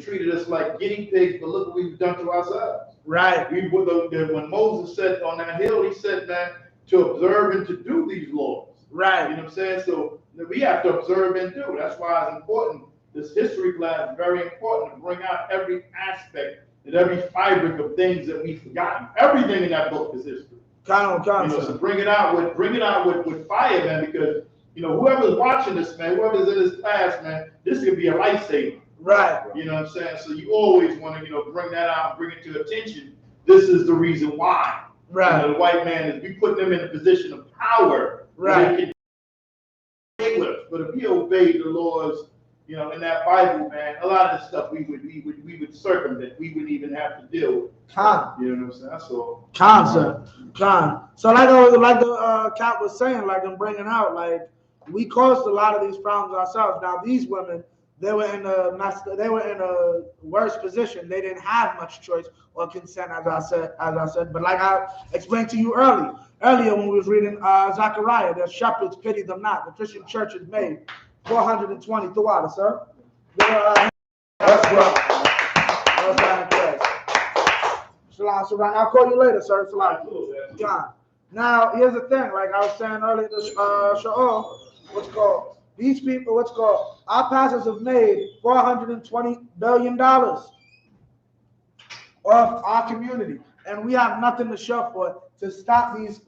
treated us like guinea pigs, but look what we've done to ourselves. Right. When Moses said on that hill, he said, man, to observe and to do these laws. Right. You know what I'm saying? So we have to observe and do. That's why it's important. This history class is very important to bring out every aspect and every fabric of things that we've forgotten. Everything in that book is history. So bring it out with fire, man, because whoever's watching this, man, whoever's in this class, man, this could be a lifesaver. Right. You know what I'm saying? So you always want to, bring that out and bring it to attention. This is the reason why. Right. The white man is, we put them in a position of power. Right. But if we obey the laws, in that Bible, man, a lot of the stuff we would circumvent. We wouldn't even have to deal with. You know what I'm saying? That's all. So like the Cat was saying, like I'm bringing out, like we caused a lot of these problems ourselves. Now these women, they were in a worse position. They didn't have much choice or consent, as I said. But like I explained to you earlier when we was reading Zechariah, their shepherds pity them not. The Christian church is made 420 throughout it, sir. That's right. Shalom, Shalom. I'll call you later, sir. Shalom. God. Now, here's the thing. Like I was saying earlier, these people, our pastors have made $420 billion off our community. And we have nothing to show for it to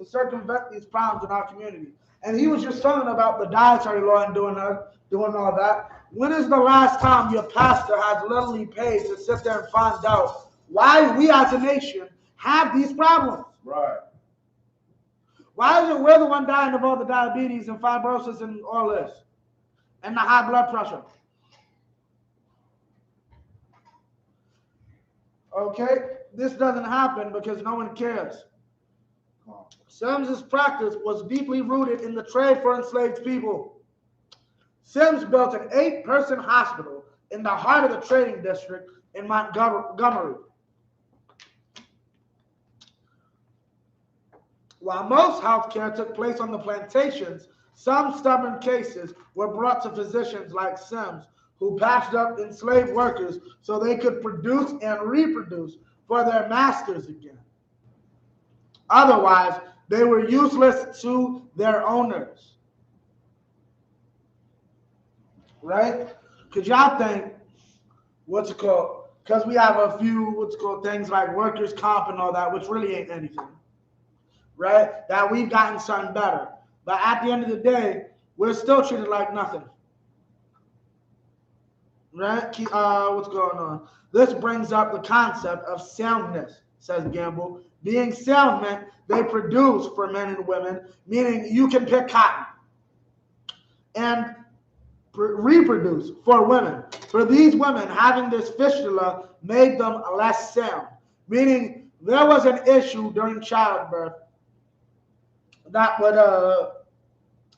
circumvent these problems in our community. And he was just talking about the dietary law and doing all that. When is the last time your pastor has literally paid to sit there and find out why we as a nation have these problems? Right. Why is it we're the one dying of all the diabetes and fibrosis and all this? And the high blood pressure? Okay? This doesn't happen because no one cares. Sims's practice was deeply rooted in the trade for enslaved people. Sims built an 8-person hospital in the heart of the trading district in Montgomery. While most health care took place on the plantations, some stubborn cases were brought to physicians like Sims, who patched up enslaved workers so they could produce and reproduce for their masters again. Otherwise, they were useless to their owners. Right? Because y'all think, because we have a few, things like workers' comp and all that, which really ain't anything. right? That we've gotten something better. But at the end of the day, we're still treated like nothing. Right? What's going on? This brings up the concept of soundness, says Gamble. Being sound meant they produce for men and women, meaning you can pick cotton. And reproduce for women. For these women, having this fistula made them less sound, meaning there was an issue during childbirth that would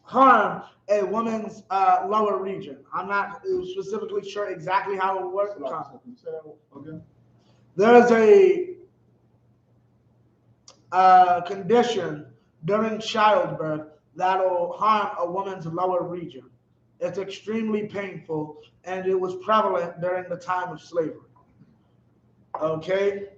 harm a woman's lower region. I'm not specifically sure exactly how it works. There's a condition during childbirth that will harm a woman's lower region. It's extremely painful, and it was prevalent during the time of slavery. Okay?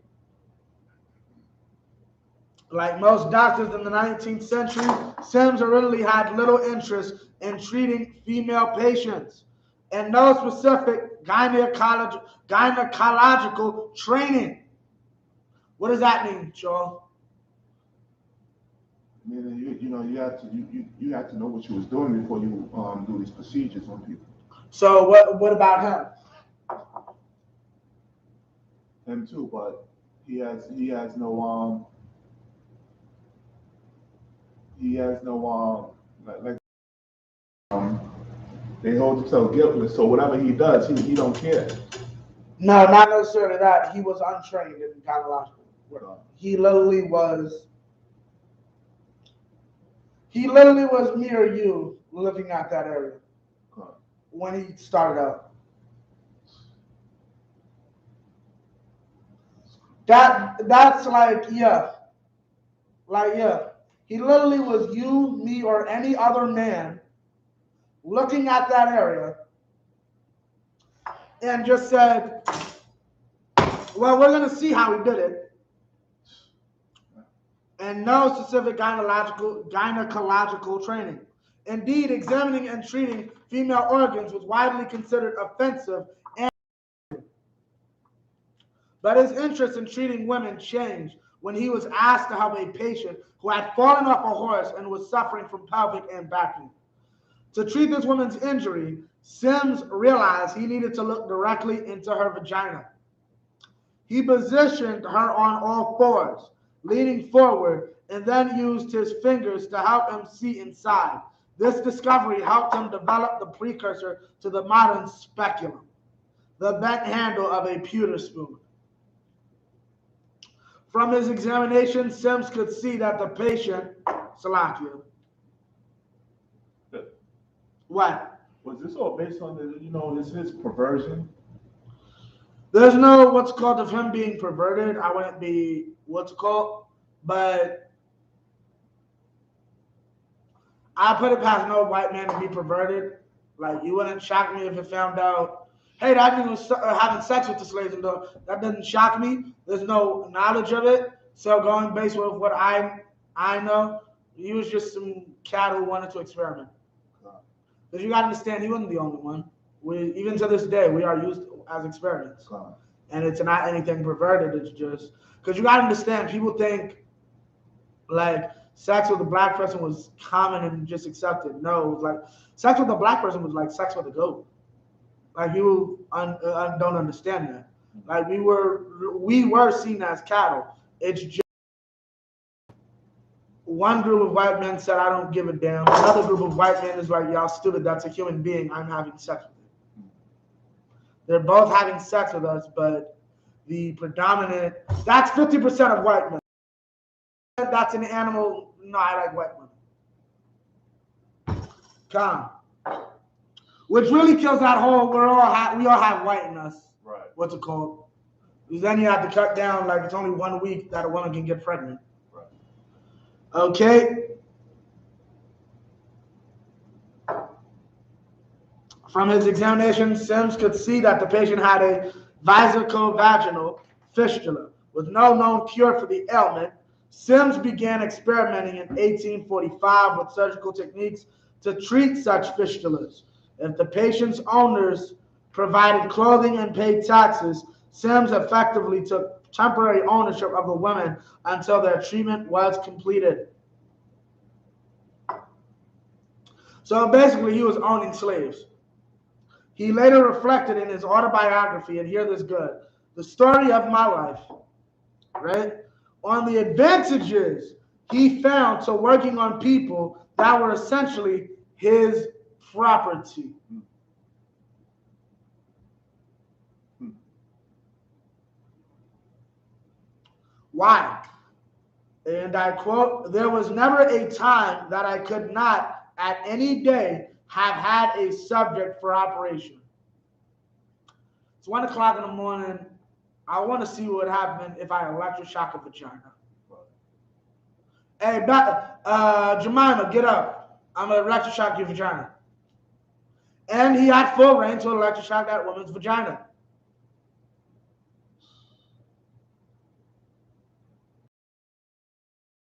Like most doctors in the 19th century, Sims originally had little interest in treating female patients and no specific gynecological training. What does that mean, Joel? You had to know what you was doing before you do these procedures on people. So what about him? Him too, but he has no they hold themselves guiltless, so whatever he does, he don't care. No, not necessarily that. He was untrained in gynecological work. He literally was near you looking at that area when he started out. That's like, yeah. Like, yeah. He literally was you, me, or any other man looking at that area and just said, well, we're going to see how he did it. And no specific gynecological training. Indeed, examining and treating female organs was widely considered offensive. But his interest in treating women changed when he was asked to help a patient who had fallen off a horse and was suffering from pelvic and back pain. To treat this woman's injury, Sims realized he needed to look directly into her vagina. He positioned her on all fours, leaning forward, and then used his fingers to help him see inside. This discovery helped him develop the precursor to the modern speculum, the bent handle of a pewter spoon. From his examination, Sims could see that the patient, Salakia. What? Was this all based on his perversion? There's no what's called of him being perverted. I wouldn't be what's called, but I put it past no white man to be perverted. Like, you wouldn't shock me if it found out, hey, that nigga was having sex with the slaves, and that doesn't shock me. There's no knowledge of it. So going based with what I know, he was just some cat who wanted to experiment. Because you got to understand, he wasn't the only one. Even to this day, we are used as experiments. And it's not anything perverted. It's just, because you got to understand, people think like sex with a black person was common and just accepted. No, it was like sex with a black person was like sex with a goat. Like, people don't understand that. Like, we were seen as cattle. It's just one group of white men said, I don't give a damn. Another group of white men is like, y'all stupid. That's a human being. I'm having sex with it. They're both having sex with us, but the predominant, that's 50% of white men. That's an animal. No, I like white women. Come. Which really kills that whole, we all have white in us. Right. What's it called? Because then you have to cut down, like, it's only 1 week that a woman can get pregnant. Right. Okay. From his examination, Sims could see that the patient had a vesicovaginal fistula. With no known cure for the ailment, Sims began experimenting in 1845 with surgical techniques to treat such fistulas. If the patient's owners provided clothing and paid taxes, Sims effectively took temporary ownership of the women until their treatment was completed. So basically, he was owning slaves. He later reflected in his autobiography, and hear this good, the story of my life, right? On the advantages he found to working on people that were essentially his property. Why? And I quote, there was never a time that I could not at any day have had a subject for operation. It's 1 o'clock in the morning. I want to see what would happen if I electroshock a vagina. Hey, Jemima, get up. I'm going to electroshock your vagina. And he had full reign to electroshock that woman's vagina.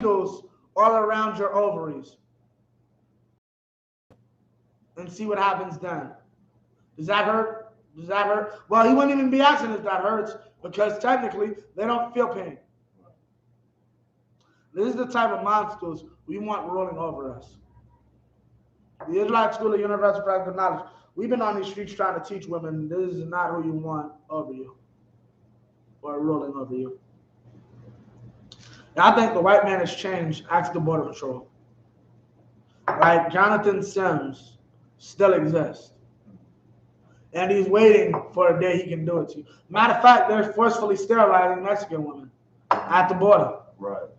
Goes all around your ovaries. And see what happens then. Does that hurt? Does that hurt? Well, he wouldn't even be asking if that hurts because technically they don't feel pain. This is the type of monsters we want ruling over us. The Israelite School of Universal Practical Knowledge. We've been on these streets trying to teach women this is not who you want over you or ruling over you. Now, I think the white man has changed. Ask the Border Patrol. Like Jonathan Sims still exists. And he's waiting for a day he can do it to you. Matter of fact, they're forcefully sterilizing Mexican women at the border. Right.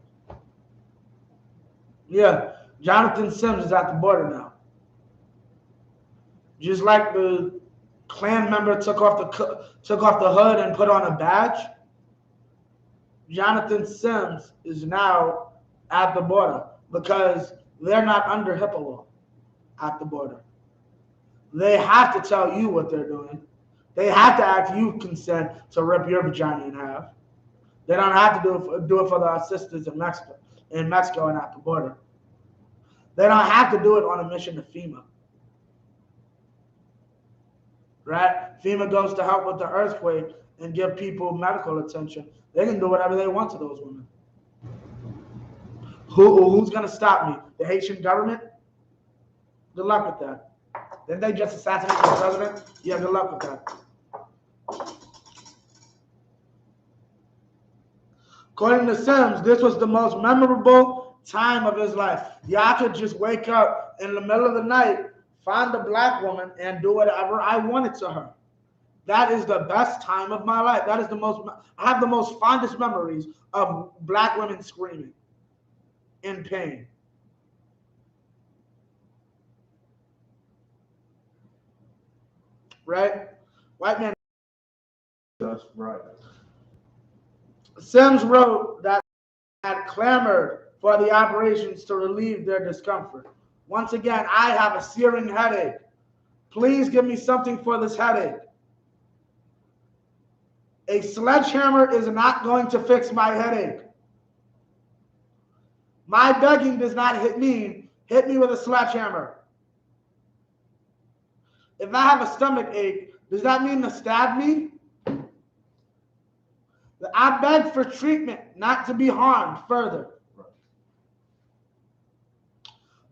Yeah, Jonathan Sims is at the border now. Just like the Klan member took off the hood and put on a badge, Jonathan Sims is now at the border because they're not under HIPAA law at the border. They have to tell you what they're doing. They have to ask you consent to rip your vagina in half. They don't have to do it for our sisters in Mexico and at the border. They don't have to do it on a mission to FEMA. Right? FEMA goes to help with the earthquake and give people medical attention. They can do whatever they want to those women. Who's going to stop me? The Haitian government? Good luck with that. Didn't they just assassinate the president? Yeah, good luck with that. According to Sims, this was the most memorable time of his life. Y'all could just wake up in the middle of the night, find a black woman, and do whatever I wanted to her. That is the best time of my life. That is I have the most fondest memories of black women screaming in pain. Right? White man. That's right. Sims wrote that had clamored for the operations to relieve their discomfort. Once again, I have a searing headache. Please give me something for this headache. A sledgehammer is not going to fix my headache. My begging does not hit me with a sledgehammer. If I have a stomach ache, does that mean to stab me? I beg for treatment, not to be harmed further.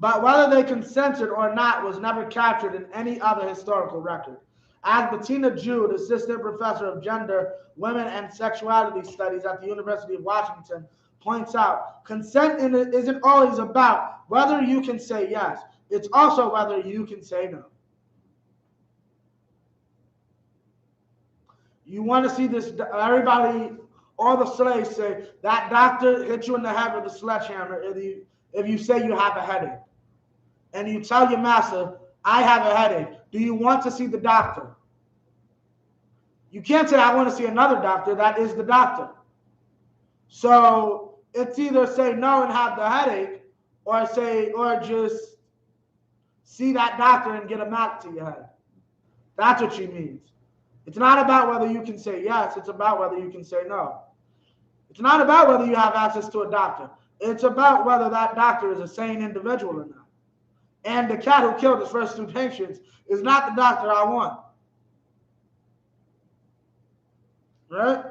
But whether they consented or not was never captured in any other historical record. As Bettina Jude, assistant professor of gender, women, and sexuality studies at the University of Washington, points out, consent isn't always about whether you can say yes. It's also whether you can say no. You want to see this, everybody, all the slaves say, that doctor hit you in the head with a sledgehammer if you say you have a headache. And you tell your master, I have a headache. Do you want to see the doctor? You can't say, I want to see another doctor. That is the doctor. So it's either say no and have the headache, or just see that doctor and get a mat to your head. That's what she means. It's not about whether you can say yes. It's about whether you can say no. It's not about whether you have access to a doctor. It's about whether that doctor is a sane individual or not. And the cat who killed his first 2 patients is not the doctor I want. Right?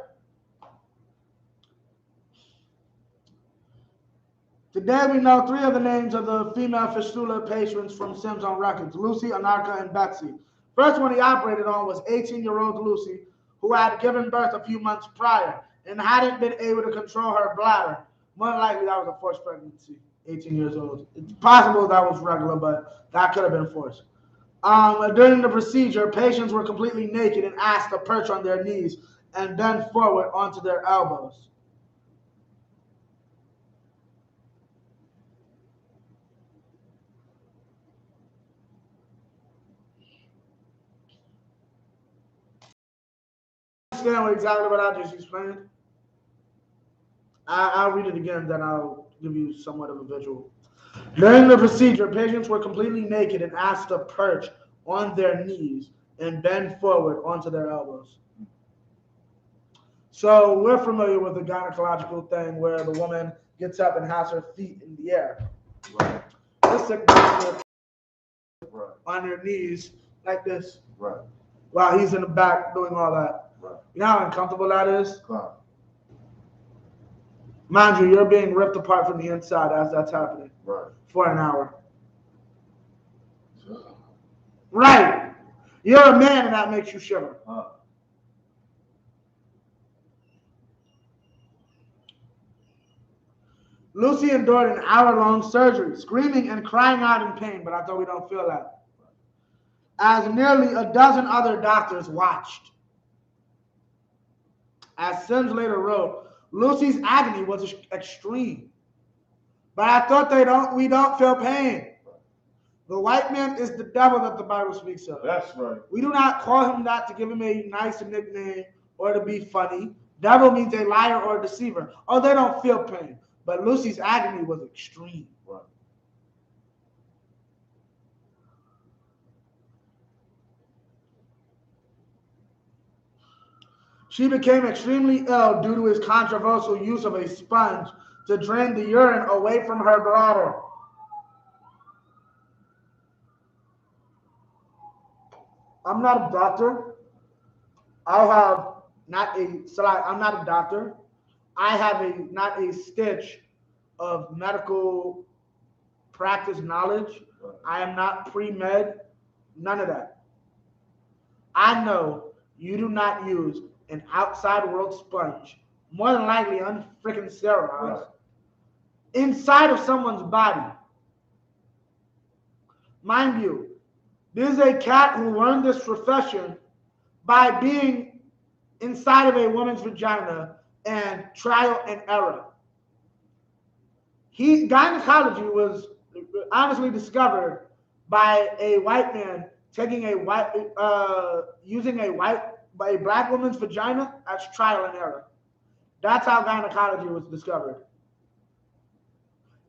Today we know three of the names of the female fistula patients from Sims on records: Lucy, Anarcha, and Betsy. First one he operated on was 18-year-old Lucy, who had given birth a few months prior and hadn't been able to control her bladder. More than likely that was a forced pregnancy, 18 years old. It's possible that was regular, but that could have been forced. During the procedure, patients were completely naked and asked to perch on their knees and bend forward onto their elbows. Understand exactly what I just explained? I'll read it again, then I'll give you somewhat of a visual. During the procedure, patients were completely naked and asked to perch on their knees and bend forward onto their elbows. So we're familiar with the gynecological thing where the woman gets up and has her feet in the air. Right. This is Right. on her knees like this. Right. While he's in the back doing all that. Right. You know how uncomfortable that is? Right. Mind you, you're being ripped apart from the inside as that's happening. Right. For an hour. Right. You're a man and that makes you shiver. Lucy endured an hour-long surgery, screaming and crying out in pain, but I thought we don't feel that. As nearly a dozen other doctors watched. As Sims later wrote, Lucy's agony was extreme. But I thought we don't feel pain. The white man is the devil that the Bible speaks of. That's right. We do not call him that to give him a nice nickname or to be funny. Devil means a liar or a deceiver. Oh, they don't feel pain. But Lucy's agony was extreme. Right. She became extremely ill due to his controversial use of a sponge to drain the urine away from her bladder. I'm not a doctor. I'm not a doctor. I have not a stitch of medical practice knowledge. Right. I am not pre-med, none of that. I know you do not use an outside world sponge, more than likely unfreaking steroids, Right. inside of someone's body. Mind you, this is a cat who learned this profession by being inside of a woman's vagina and trial and error. Gynecology was honestly discovered by a white man taking using a black woman's vagina as trial and error. That's how gynecology was discovered.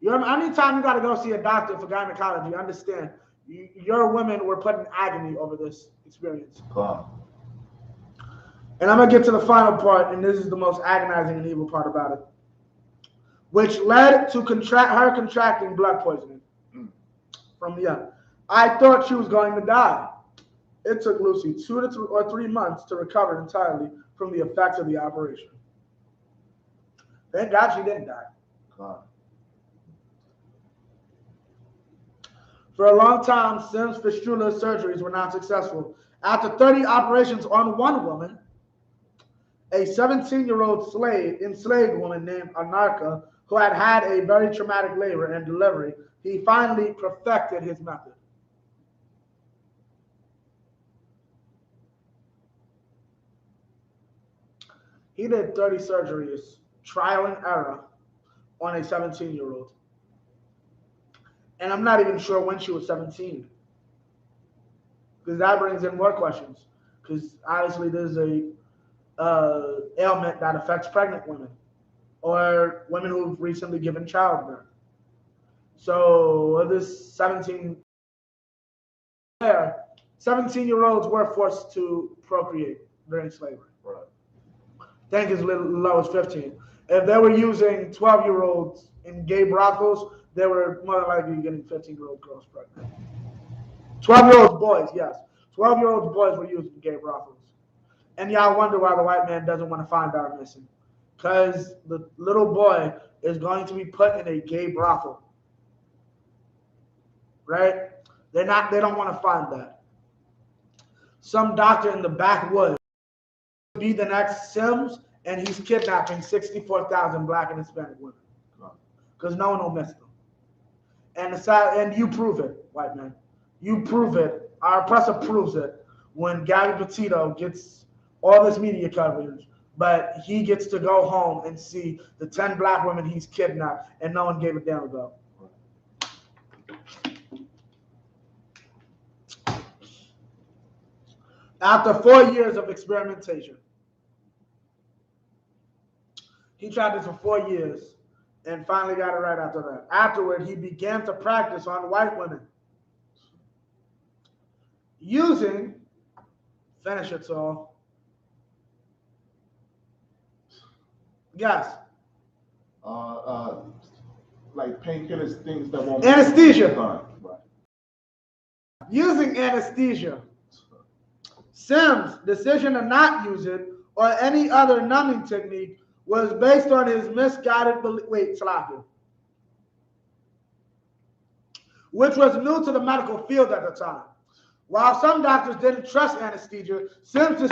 Anytime you got to go see a doctor for gynecology, understand your women were put in agony over this experience. Wow. And I'm going to get to the final part, and this is the most agonizing and evil part about it, which led to her contracting blood poisoning from young. I thought she was going to die. It took Lucy 2 or 3 months to recover entirely from the effects of the operation. Thank God she didn't die. God. For a long time, Sims' fistula surgeries were not successful. After 30 operations on one woman, a 17-year-old enslaved woman named Anarcha, who had had a very traumatic labor and delivery, he finally perfected his method. He did 30 surgeries, trial and error, on a 17-year-old. And I'm not even sure when she was 17. Because that brings in more questions. Because obviously there's a ailment that affects pregnant women or women who've recently given childbirth. So this 17-year-olds were forced to procreate during slavery. Right. I think as low as 15. If they were using 12-year-olds in gay brothels, they were more than likely getting 15-year-old girls pregnant. 12-year-old boys, yes. 12-year-old boys were used in gay brothels. And y'all wonder why the white man doesn't want to find our missing. because the little boy is going to be put in a gay brothel. Right? They don't want to fund that. Some doctor in the backwoods be the next Sims, and he's kidnapping 64,000 black and Hispanic women because no one will miss them. And you prove it, white man. You prove it. Our oppressor proves it when Gabby Petito gets all this media coverage, but he gets to go home and see the 10 black women he's kidnapped, and no one gave a damn about. After 4 years of experimentation, he tried this for 4 years and finally got it right after that. Afterward, he began to practice on white women using, finish it, so, yes. Like painkillers, things that won't. Anesthesia. Right. Using anesthesia. Sims' decision to not use it or any other numbing technique was based on his misguided belief. Wait, Salafi. Which was new to the medical field at the time. While some doctors didn't trust anesthesia, Sims'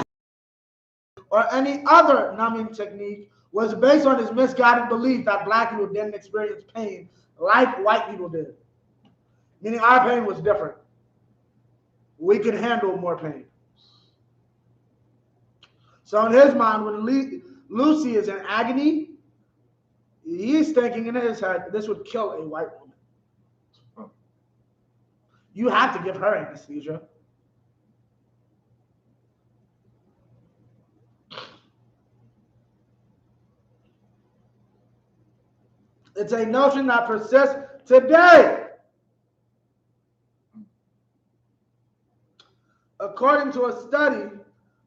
or any other numbing technique was based on his misguided belief that black people didn't experience pain like white people did. Meaning our pain was different. We could handle more pain. So in his mind, when Lucy is in agony, he's thinking in his head, this would kill a white woman. You have to give her anesthesia. It's a notion that persists today. According to a study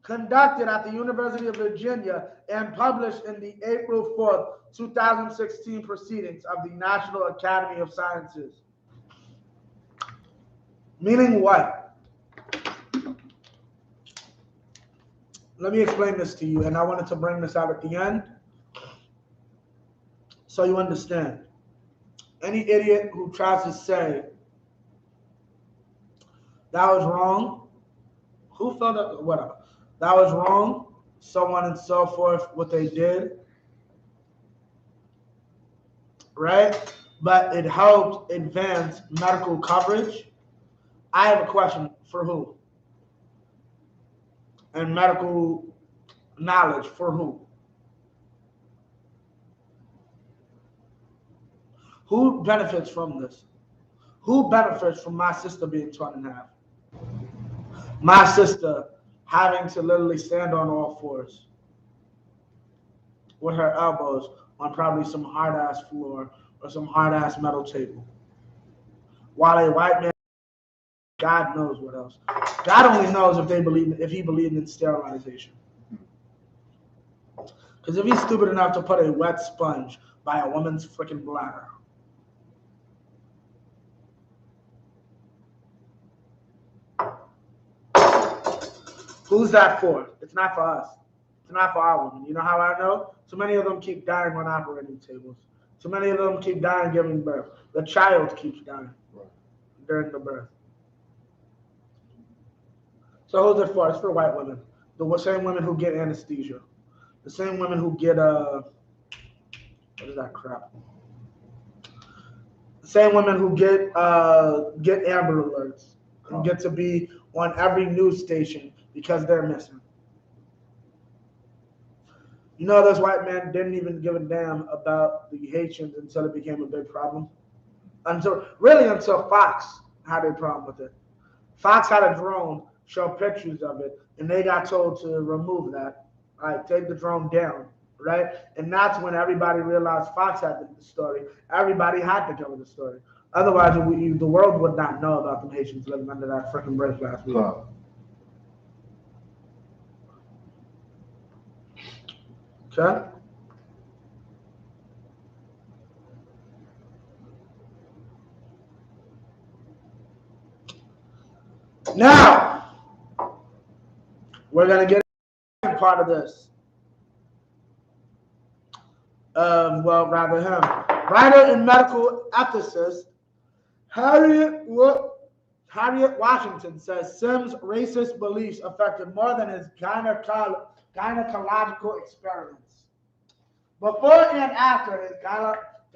conducted at the University of Virginia and published in the April 4th, 2016 proceedings of the National Academy of Sciences. Meaning what? Let me explain this to you, and I wanted to bring this out at the end so you understand. Any idiot who tries to say that was wrong, who felt that, whatever, that was wrong, so on and so forth, what they did, right? But it helped advance medical coverage. I have a question for who? And medical knowledge for who? Who benefits from this? Who benefits from my sister being 12 and a half? My sister having to literally stand on all fours with her elbows on probably some hard-ass floor or some hard-ass metal table. While a white man, God knows what else. God only knows if he believed in sterilization. Because if he's stupid enough to put a wet sponge by a woman's freaking bladder, who's that for? It's not for us. It's not for our women. You know how I know? So many of them keep dying on operating tables. So many of them keep dying giving birth. The child keeps dying during the birth. So who's it for? It's for white women. The same women who get anesthesia. The same women who get what is that crap? The same women who get Amber Alerts and get to be on every news station because they're missing. You know, those white men didn't even give a damn about the Haitians until it became a big problem. Until Fox had a problem with it. Fox had a drone show pictures of it, and they got told to remove that. All right, take the drone down, right? And that's when everybody realized Fox had the story. Everybody had to cover the story. Otherwise, the world would not know about the Haitians living under that freaking bridge last week. Okay? Now, we're going to get part of this. well, rather him. Writer and medical ethicist Harriet Washington says Sims' racist beliefs affected more than his gynecological experiments. Before and after his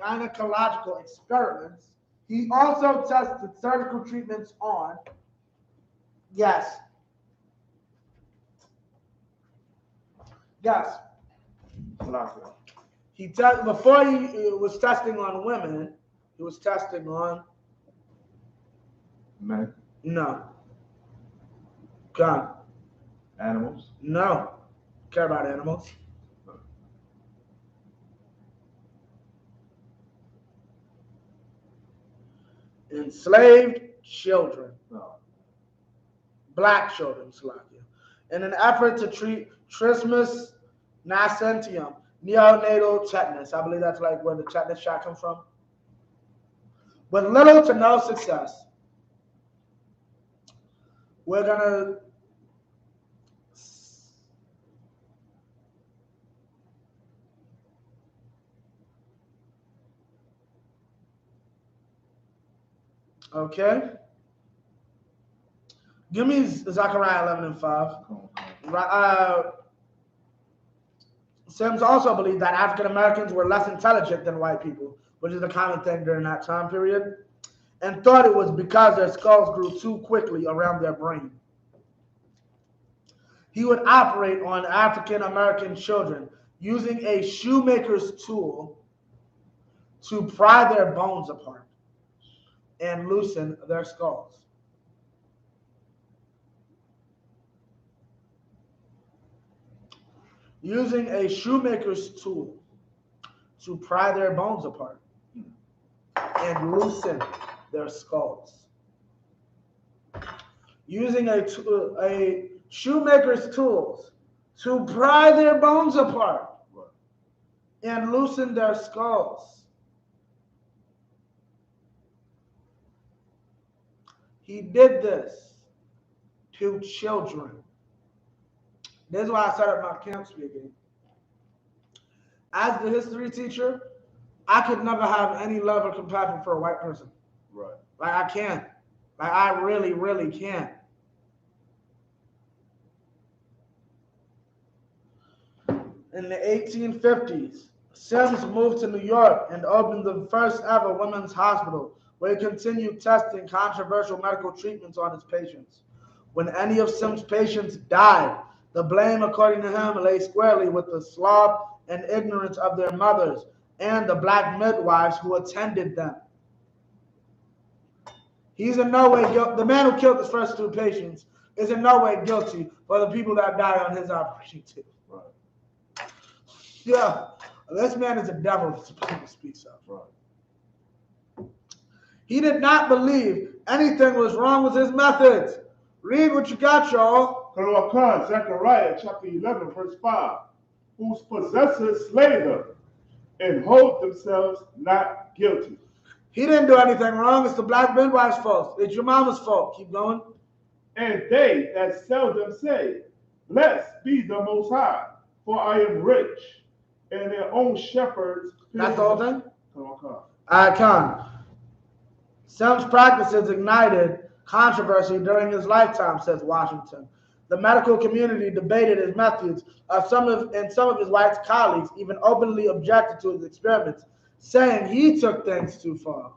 gynecological experiments, he also tested surgical treatments on, yes, before he was testing on women, he was testing on men. No. God. Animals. No. Care about animals. Enslaved children. No. Black children, Slovakia. In an effort to treat trismus nascentium, neonatal tetanus. I believe that's like where the tetanus shot comes from. With little to no success, we're gonna okay. Give me Zechariah 11:5. Sims also believed that African Americans were less intelligent than white people, which is a common thing during that time period, and thought it was because their skulls grew too quickly around their brain. He would operate on African American children using a shoemaker's tool to pry their bones apart and loosen their skulls. Using a shoemaker's tool to pry their bones apart and loosen their skulls. Using a shoemaker's tools to pry their bones apart and loosen their skulls. He did this to children. This is why I set up my camp speaking. As the history teacher, I could never have any love or compassion for a white person. Right. Like I can't. Like I really, really can't. In the 1850s, Sims moved to New York and opened the first ever women's hospital, where he continued testing controversial medical treatments on his patients. When any of Sims' patients died, the blame, according to him, lay squarely with the sloth and ignorance of their mothers and the black midwives who attended them. He's in no way guilty. The man who killed his first two patients is in no way guilty for the people that died on his operation too. Right. Yeah, this man is a devil, the Bible speaks of. Right. He did not believe anything was wrong with his methods. Read what you got, y'all. Zechariah chapter 11, verse 5. Whose possessors slay them and hold themselves not guilty. He didn't do anything wrong. It's the black midwife's fault. It's your mama's fault. Keep going. And they that sell them say, blessed be the Most High, for I am rich, and their own shepherds. That's the whole thing? Come. Sims' practices ignited controversy during his lifetime, says Washington. The medical community debated his methods, and some of his white colleagues even openly objected to his experiments, saying he took things too far.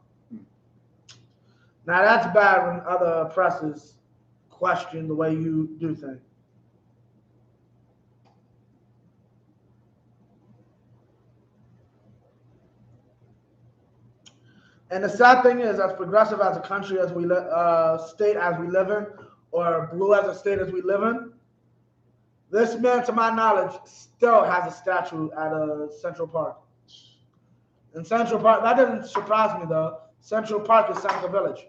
Now that's bad when other oppressors question the way you do things. And the sad thing is, as progressive as a country as we state as we live in, or blue as a state as we live in, this man, to my knowledge, still has a statue at Central Park. In Central Park, that doesn't surprise me though. Central Park is Seneca Village.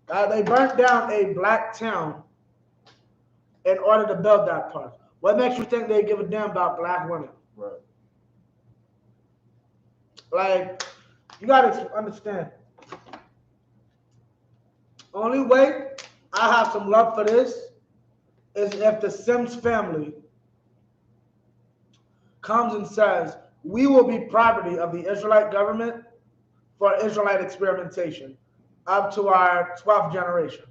They burnt down a black town in order to build that park. What makes you think they give a damn about black women? Right. Like, you gotta understand. Only way I have some love for this is if the Sims family comes and says, we will be property of the Israelite government for Israelite experimentation up to our 12th generation.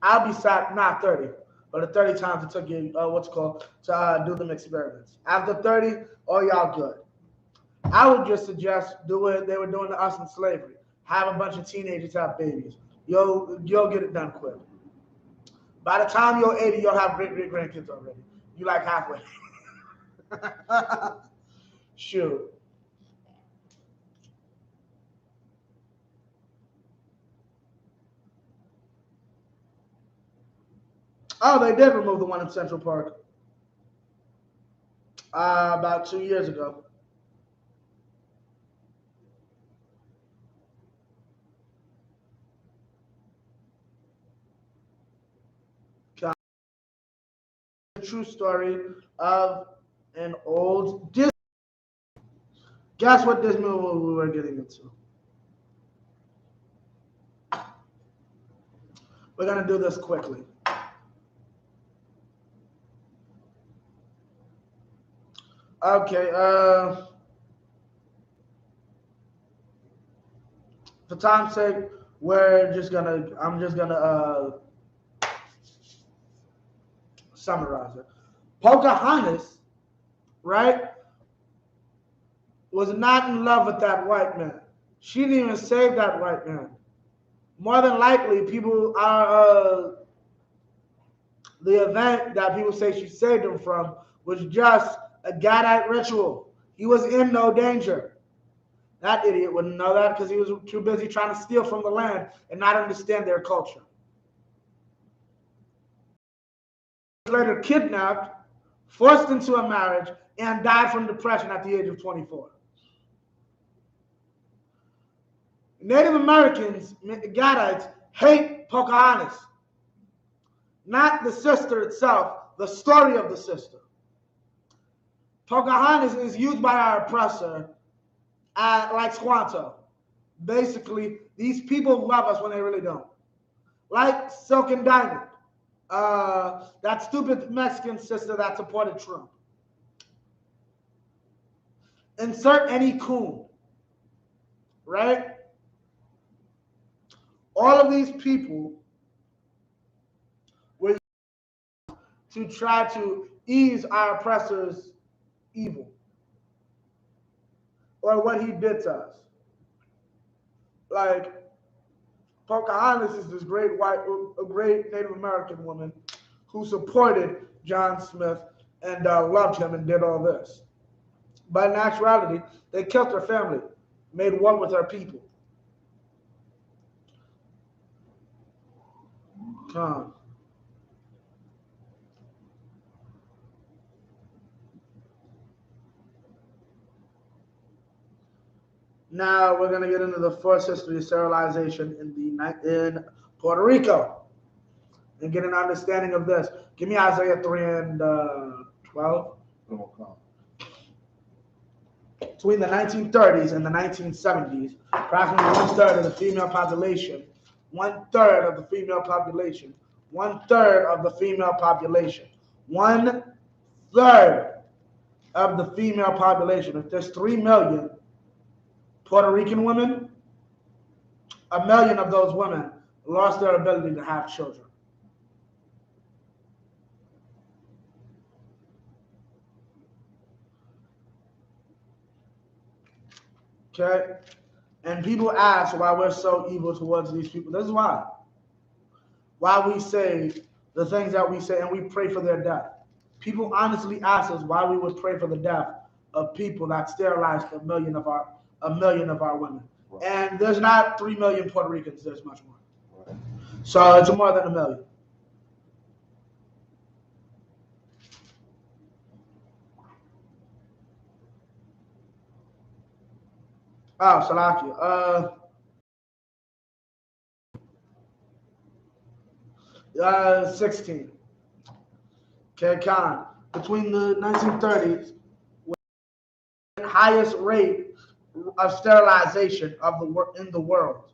I'll be sacked, not 30, but the 30 times it took you, to do them experiments. After 30, oh, y'all good. I would just suggest do what they were doing to us in slavery. Have a bunch of teenagers have babies. You'll get it done quick. By the time you're 80, you'll have great-grandkids already. You like halfway. Shoot. Oh, they did remove the one in Central Park about 2 years ago. The true story of an old Disney. Guess what this movie we were getting into? We're going to do this quickly. Okay, for time's sake, I'm just gonna summarize it. Pocahontas, right, was not in love with that white man. She didn't even save that white man. More than likely, people are the event that people say she saved him from was just a Gadite ritual. He was in no danger. That idiot wouldn't know that because he was too busy trying to steal from the land and not understand their culture. Later kidnapped, forced into a marriage, and died from depression at the age of 24. Native Americans, Gadites, hate Pocahontas. Not the sister itself, the story of the sister. Pocahontas is used by our oppressor like Squanto. Basically, these people love us when they really don't. Like Silk and Diamond, that stupid Mexican sister that supported Trump. Insert any coon, right? All of these people were to try to ease our oppressor's evil or what he did to us. Like Pocahontas is this great Native American woman who supported John Smith and loved him and did all this. But in actuality, they killed her family, made war with her people. Come. Now we're going to get into the first history of sterilization in Puerto Rico and get an understanding of this. Give me Isaiah 3 and 12. Between the 1930s and the 1970s, approximately one-third of the female population, one-third of the female population, one-third of the female population, one-third of the female population. If there's 3 million Puerto Rican women, 1 million of those women lost their ability to have children. Okay? And people ask why we're so evil towards these people. This is why. Why we say the things that we say and we pray for their death. People honestly ask us why we would pray for the death of people that sterilized 1 million of our women. Right. And there's not 3 million Puerto Ricans, there's much more. Right. So it's more than 1 million. Oh, Salakia. 16. Okay, Khan. Between the 1930s, the highest rate of sterilization in the world.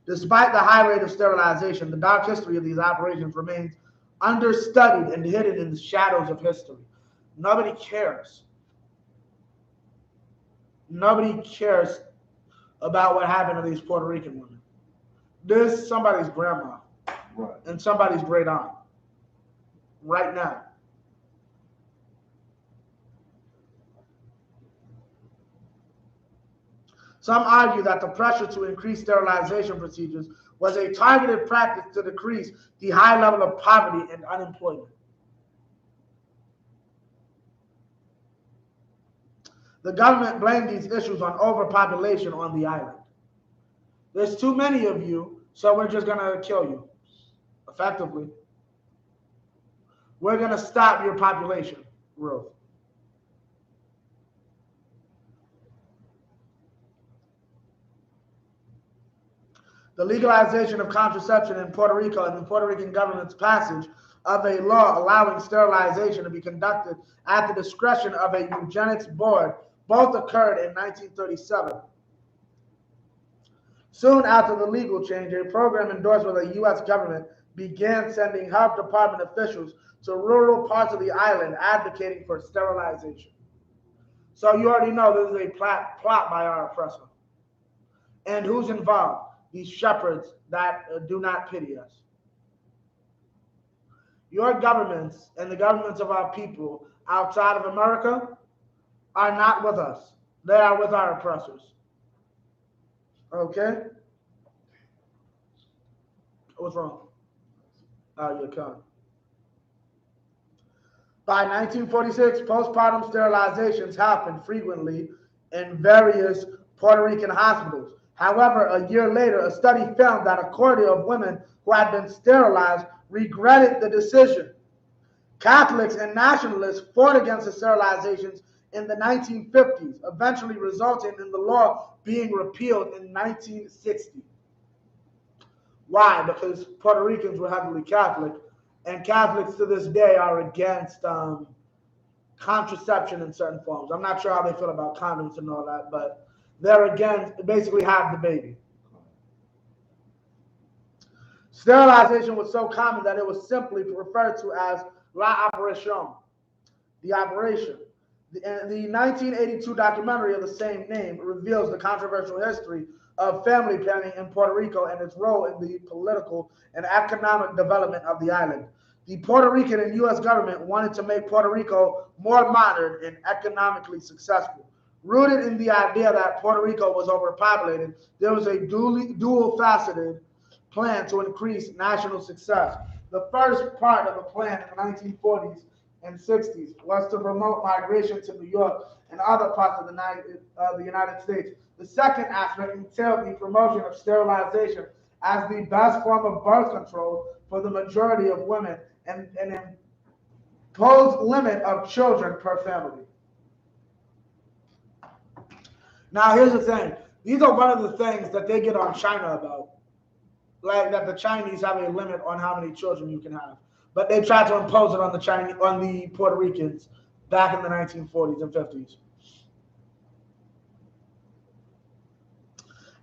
Despite the high rate of sterilization, the dark history of these operations remains understudied and hidden in the shadows of history. Nobody cares. Nobody cares about what happened to these Puerto Rican women. This is somebody's grandma and somebody's great aunt right now. Some argue that the pressure to increase sterilization procedures was a targeted practice to decrease the high level of poverty and unemployment. The government blamed these issues on overpopulation on the island. There's too many of you, so we're just going to kill you, effectively. We're going to stop your population growth. The legalization of contraception in Puerto Rico and the Puerto Rican government's passage of a law allowing sterilization to be conducted at the discretion of a eugenics board both occurred in 1937. Soon after the legal change, a program endorsed by the U.S. government began sending health department officials to rural parts of the island advocating for sterilization. So you already know this is a plot by our oppressor. And who's involved? These shepherds that do not pity us. Your governments and the governments of our people outside of America are not with us. They are with our oppressors. Okay? What's wrong? Oh, you're coming. By 1946, postpartum sterilizations happened frequently in various Puerto Rican hospitals. However, a year later, a study found that a quarter of women who had been sterilized regretted the decision. Catholics and nationalists fought against the sterilizations in the 1950s, eventually resulting in the law being repealed in 1960. Why? Because Puerto Ricans were heavily Catholic, and Catholics to this day are against contraception in certain forms. I'm not sure how they feel about condoms and all that, but they're against, basically have the baby. Sterilization was so common that it was simply referred to as La Operación, the operation. The 1982 documentary of the same name reveals the controversial history of family planning in Puerto Rico and its role in the political and economic development of the island. The Puerto Rican and U.S. government wanted to make Puerto Rico more modern and economically successful. Rooted in the idea that Puerto Rico was overpopulated, there was a dual-faceted plan to increase national success. The first part of the plan in the 1940s and 60s was to promote migration to New York and other parts of the United States. The second aspect entailed the promotion of sterilization as the best form of birth control for the majority of women and an imposed limit of children per family. Now, here's the thing. These are one of the things that they get on China about. Like that the Chinese have a limit on how many children you can have. But they tried to impose it on the Puerto Ricans back in the 1940s and 50s.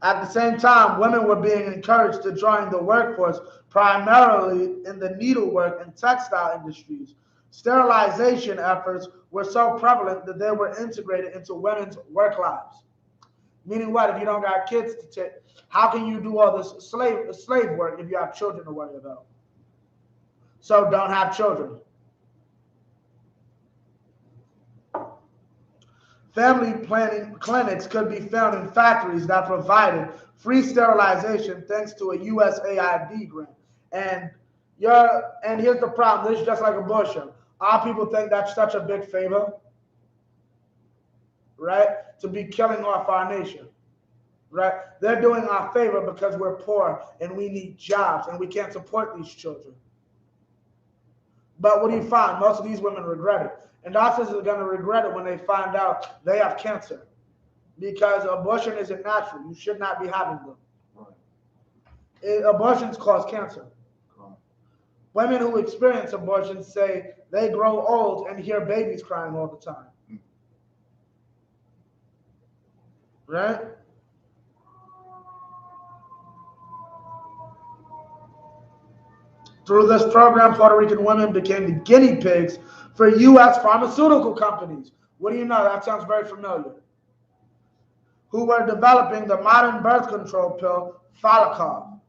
At the same time, women were being encouraged to join the workforce primarily in the needlework and textile industries. Sterilization efforts were so prevalent that they were integrated into women's work lives. Meaning what? If you don't got kids to take, how can you do all this slave work if you have children to worry about? So don't have children. Family planning clinics could be found in factories that provided free sterilization thanks to a USAID grant. And here's the problem. This is just like abortion. Our people think that's such a big favor, right? To be killing off our nation, right? They're doing our favor because we're poor and we need jobs and we can't support these children. But what do you find? Most of these women regret it. And doctors are going to regret it when they find out they have cancer. Because abortion isn't natural. You should not be having them. Abortions cause cancer. Women who experience abortions say they grow old and hear babies crying all the time. Right? Through this program, Puerto Rican women became the guinea pigs for U.S. pharmaceutical companies. What do you know? That sounds very familiar. Who were developing the modern birth control pill, Falacov.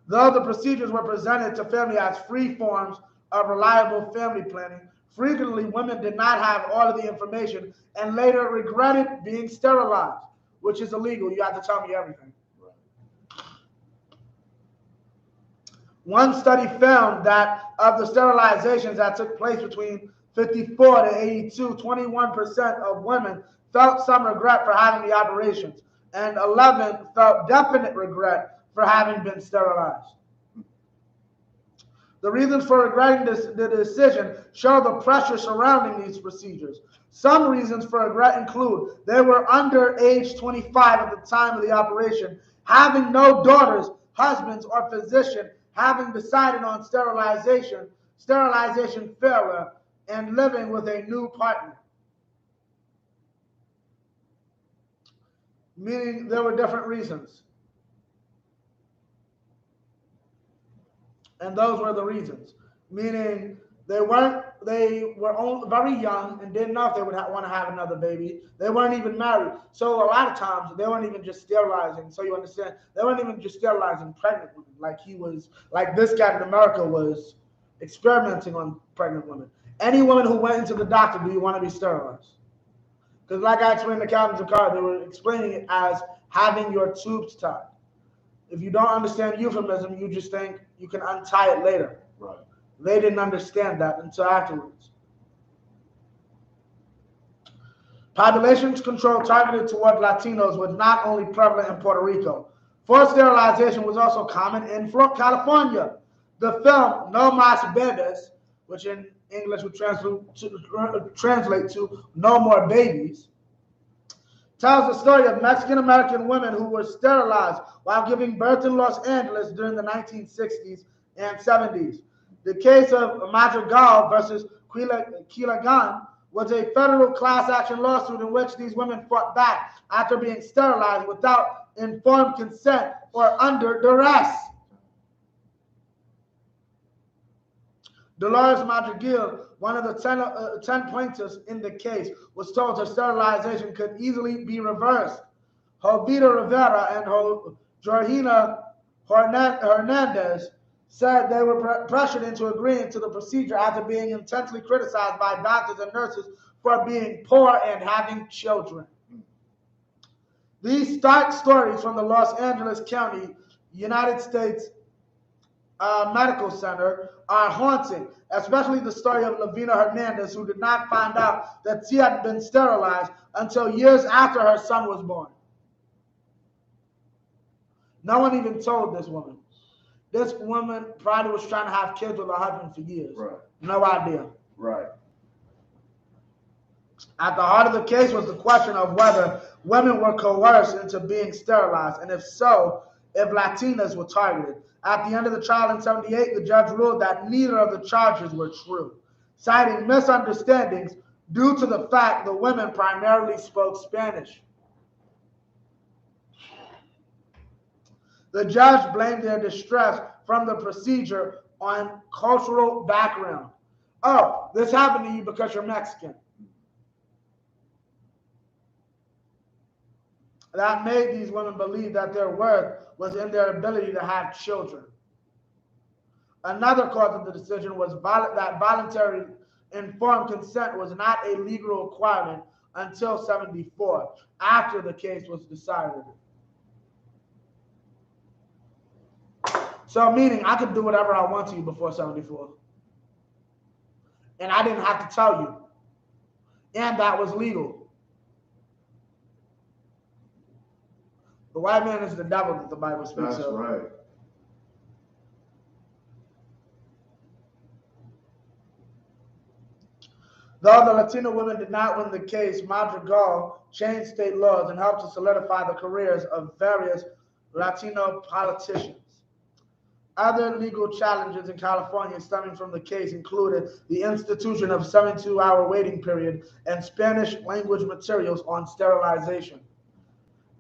Though the procedures were presented to family as free forms of reliable family planning, frequently women did not have all of the information and later regretted being sterilized, which is illegal. You have to tell me everything. One study found that of the sterilizations that took place between 54 to 82, 21% of women felt some regret for having the operations, and 11 felt definite regret for having been sterilized. The reasons for regretting the decision show the pressure surrounding these procedures. Some reasons for regret include they were under age 25 at the time of the operation, having no daughters, husbands, or physician, having decided on sterilization failure, and living with a new partner. Meaning there were different reasons. And those were the reasons. Meaning they were only very young and didn't know if they would want to have another baby. They weren't even married. So a lot of times they weren't even just sterilizing. So you understand, they weren't even just sterilizing pregnant women like this guy in America was experimenting on pregnant women. Any woman who went into the doctor, do you want to be sterilized? Because like I explained to Captain Zakar, they were explaining it as having your tubes tied. If you don't understand euphemism, you just think you can untie it later. Right. They didn't understand that until afterwards. Population control targeted toward Latinos was not only prevalent in Puerto Rico. Forced sterilization was also common in California. The film No Mas Bebes, which in English would translate to No More Babies, tells the story of Mexican-American women who were sterilized while giving birth in Los Angeles during the 1960s and 70s. The case of Madrigal versus Quilagan was a federal class action lawsuit in which these women fought back after being sterilized without informed consent or under duress. Dolores Madrigal, one of the 10 plaintiffs in the case, was told her sterilization could easily be reversed. Jovita Rivera and Georgina Hernandez said they were pressured into agreeing to the procedure after being intensely criticized by doctors and nurses for being poor and having children. These stark stories from the Los Angeles County, United States Medical Center are haunting, especially the story of Lavina Hernandez, who did not find out that she had been sterilized until years after her son was born. No one even told this woman. This woman probably was trying to have kids with her husband for years. Right. No idea. Right. At the heart of the case was the question of whether women were coerced into being sterilized, and if so, if Latinas were targeted. At the end of the trial in 1978, the judge ruled that neither of the charges were true, citing misunderstandings due to the fact the women primarily spoke Spanish. The judge blamed their distress from the procedure on cultural background. Oh, this happened to you because you're Mexican. That made these women believe that their worth was in their ability to have children. Another cause of the decision was that voluntary informed consent was not a legal requirement until 1974, after the case was decided. So meaning I could do whatever I want to you before 1974. And I didn't have to tell you. And that was legal. The white man is the devil that the Bible speaks of. That's right. Though the Latino women did not win the case, Madrigal changed state laws and helped to solidify the careers of various Latino politicians. Other legal challenges in California stemming from the case included the institution of a 72-hour waiting period and Spanish language materials on sterilization.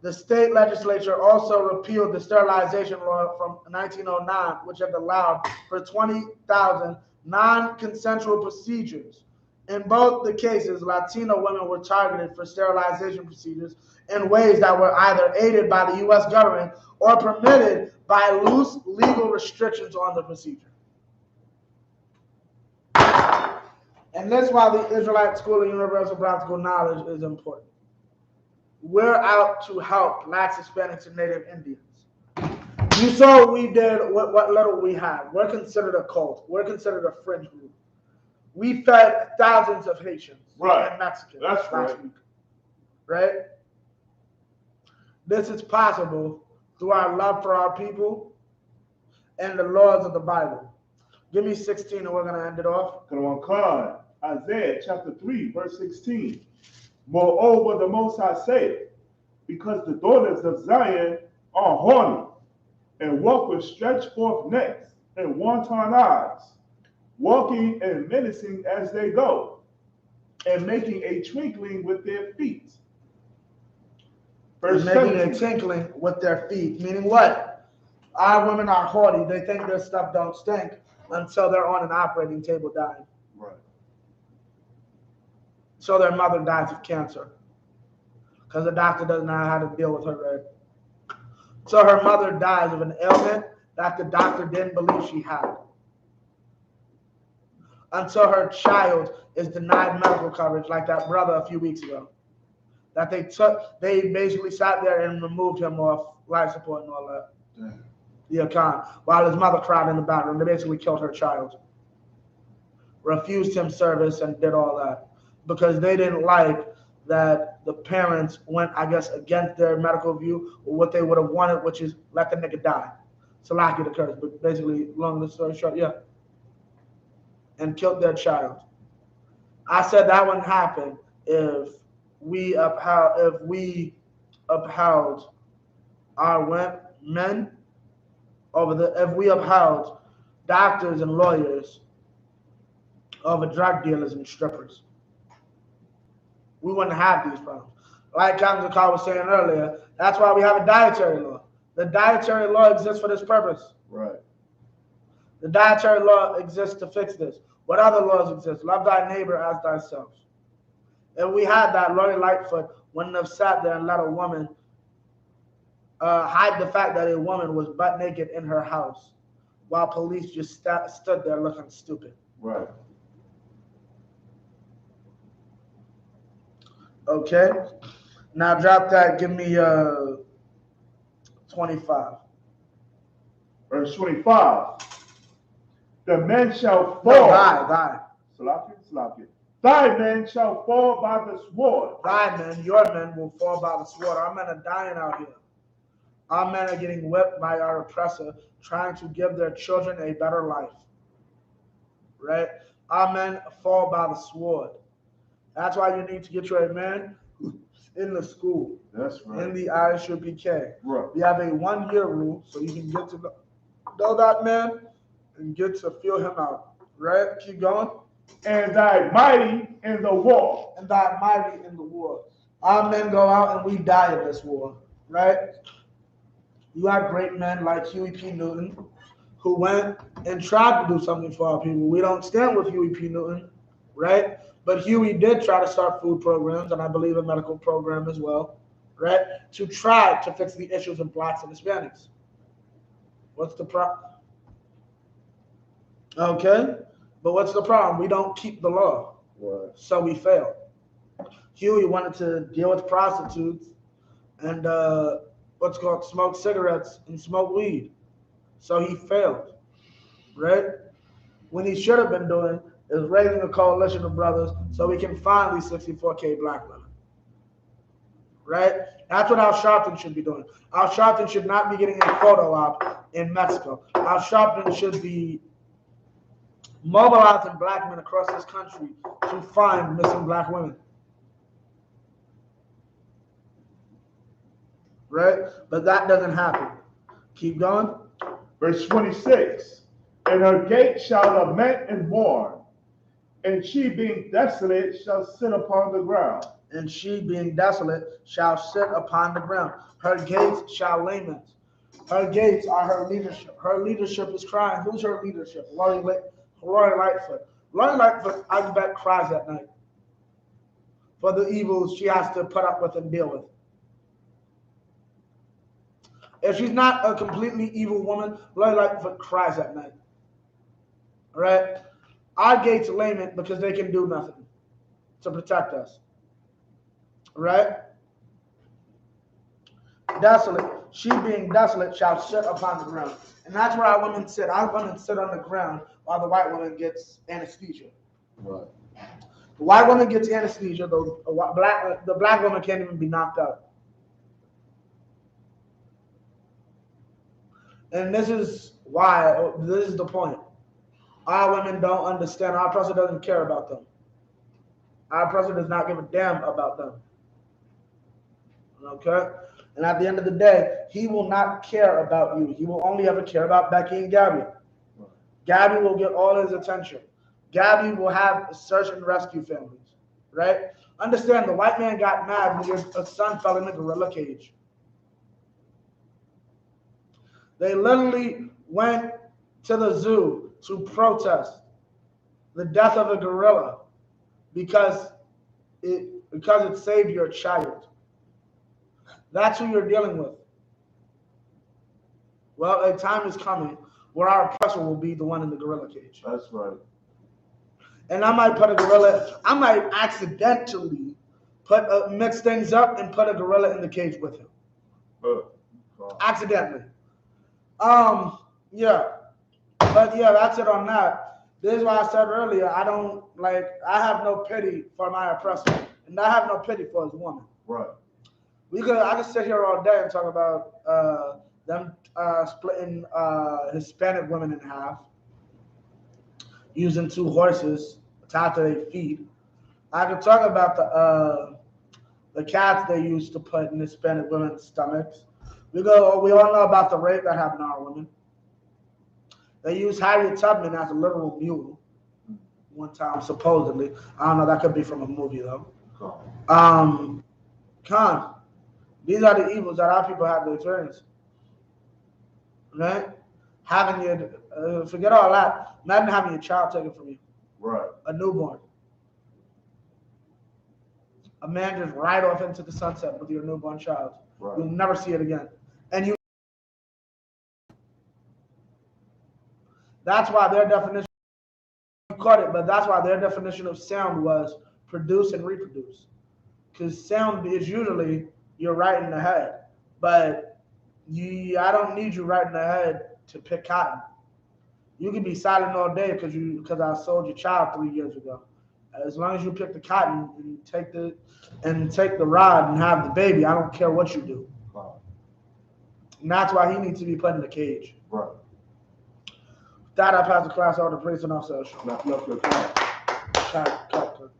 The state legislature also repealed the sterilization law from 1909, which had allowed for 20,000 non-consensual procedures. In both the cases, Latino women were targeted for sterilization procedures in ways that were either aided by the U.S. government or permitted by loose legal restrictions on the procedure. And that's why the Israelite School of Universal Practical Knowledge is important. We're out to help Blacks, Hispanics, and Native Indians. You saw what we did, what little we had. We're considered a cult. We're considered a fringe group. We fed thousands of Haitians and Mexicans last week. Right? This is possible through our love for our people and the laws of the Bible. Give me 16 and we're going to end it off. Come on, card. Isaiah chapter 3, verse 16. Moreover, the Most High saith, because the daughters of Zion are horny, and walk with stretched forth necks and wanton eyes, walking and menacing as they go, and making a twinkling with their feet. Verse 17. Making a tinkling with their feet, meaning what? Our women are haughty. They think their stuff don't stink until they're on an operating table dying. Right. So their mother dies of cancer because the doctor doesn't know how to deal with her, right? So her mother dies of an ailment that the doctor didn't believe she had. Until her child is denied medical coverage, like that brother a few weeks ago. That they basically sat there and removed him off life support and all that. Damn. The account, while his mother cried in the bathroom. They basically killed her child. Refused him service and did all that. Because they didn't like that the parents went, I guess, against their medical view or what they would have wanted, which is let the nigga die. Salaki the curse, but basically, long story short, yeah. And killed their child. I said that wouldn't happen if we upheld our men if we upheld doctors and lawyers over drug dealers and strippers. We wouldn't have these problems. Like Captain Zakar was saying earlier, that's why we have a dietary law. The dietary law exists for this purpose. Right. The dietary law exists to fix this. What other laws exist? Love thy neighbor as thyself. If we had that, Lori Lightfoot wouldn't have sat there and let a woman hide the fact that a woman was butt naked in her house while police just stood there looking stupid. Right. Okay. Now drop that. Give me 25. Verse 25. The men shall fall. No, thy. Salaki. Thy men shall fall by the sword. Thy men, your men will fall by the sword. Our men are dying out here. Our men are getting whipped by our oppressor, trying to give their children a better life. Right? Our men fall by the sword. That's why you need to get your man in the school. That's right. In the I.S.U.P.K. Right. We have a 1-year rule, so you can get to know that man and get to feel him out. Right? Keep going. And thy mighty in the war. And thy mighty in the war. Our men go out and we die in this war. Right? You have great men like Huey Newton who went and tried to do something for our people. We don't stand with Huey P. Newton, right? But Huey did try to start food programs, and I believe a medical program as well, right? To try to fix the issues of blacks and Hispanics. What's the problem? Okay, but what's the problem? We don't keep the law, right. So we fail. Huey wanted to deal with prostitutes and smoke cigarettes and smoke weed. So he failed, right? When he should have been doing is raising a coalition of brothers so we can find these 64K black women, right? That's what Al Sharpton should be doing. Al Sharpton should not be getting a photo op in Mexico. Al Sharpton should be mobilizing black men across this country to find missing black women. Right? But that doesn't happen. Keep going. Verse 26. And her gate shall lament and mourn, and she being desolate shall sit upon the ground. And she being desolate shall sit upon the ground. Her gates shall lament. Her gates are her leadership. Her leadership is crying. Who's her leadership? Lori Lightfoot. Lori Lightfoot, I bet, cries at night for the evils she has to put up with and deal with. If she's not a completely evil woman, Lori Lightfoot cries at night. All right? Our gates lament because they can do nothing to protect us. Right? Desolate. She being desolate shall sit upon the ground. And that's where our women sit. Our women sit on the ground while the white woman gets anesthesia. Right. The white woman gets anesthesia, the black woman can't even be knocked out. And this is why, this is the point. Our women don't understand. Our oppressor doesn't care about them. Our oppressor does not give a damn about them. Okay? And at the end of the day, he will not care about you. He will only ever care about Becky and Gabby. Gabby will get all his attention. Gabby will have search and rescue families, right? Understand, the white man got mad when your son fell in the gorilla cage. They literally went to the zoo to protest the death of a gorilla because it saved your child. That's who you're dealing with. Well, a time is coming where our oppressor will be the one in the gorilla cage. That's right. And I might accidentally mix things up and put a gorilla in the cage with him. Accidentally. Yeah. But yeah, that's it on that. This is why I said earlier, I have no pity for my oppressor. And I have no pity for his woman. Right. I could sit here all day and talk about them splitting Hispanic women in half, using 2 horses tied to their feet. I could talk about the cats they used to put in Hispanic women's stomachs. We all know about the rape that happened to our women. They used Harriet Tubman as a literal mule one time, supposedly. I don't know, that could be from a movie though. These are the evils that our people have to experience. Right? Having your, forget all that, imagine having your child taken from you. Right. A newborn. A man just ride off into the sunset with your newborn child. Right. You'll never see it again. And that's why their definition, you caught it, but that's why their definition of sound was produce and reproduce. Because sound is usually you're right in the head. But I don't need you right in the head to pick cotton. You can be silent all day because I sold your child 3 years ago. As long as you pick the cotton and take the rod and have the baby, I don't care what you do. Wow. And that's why he needs to be put in the cage. Right. That I pass the class over to police and officers. Left your class. Cut.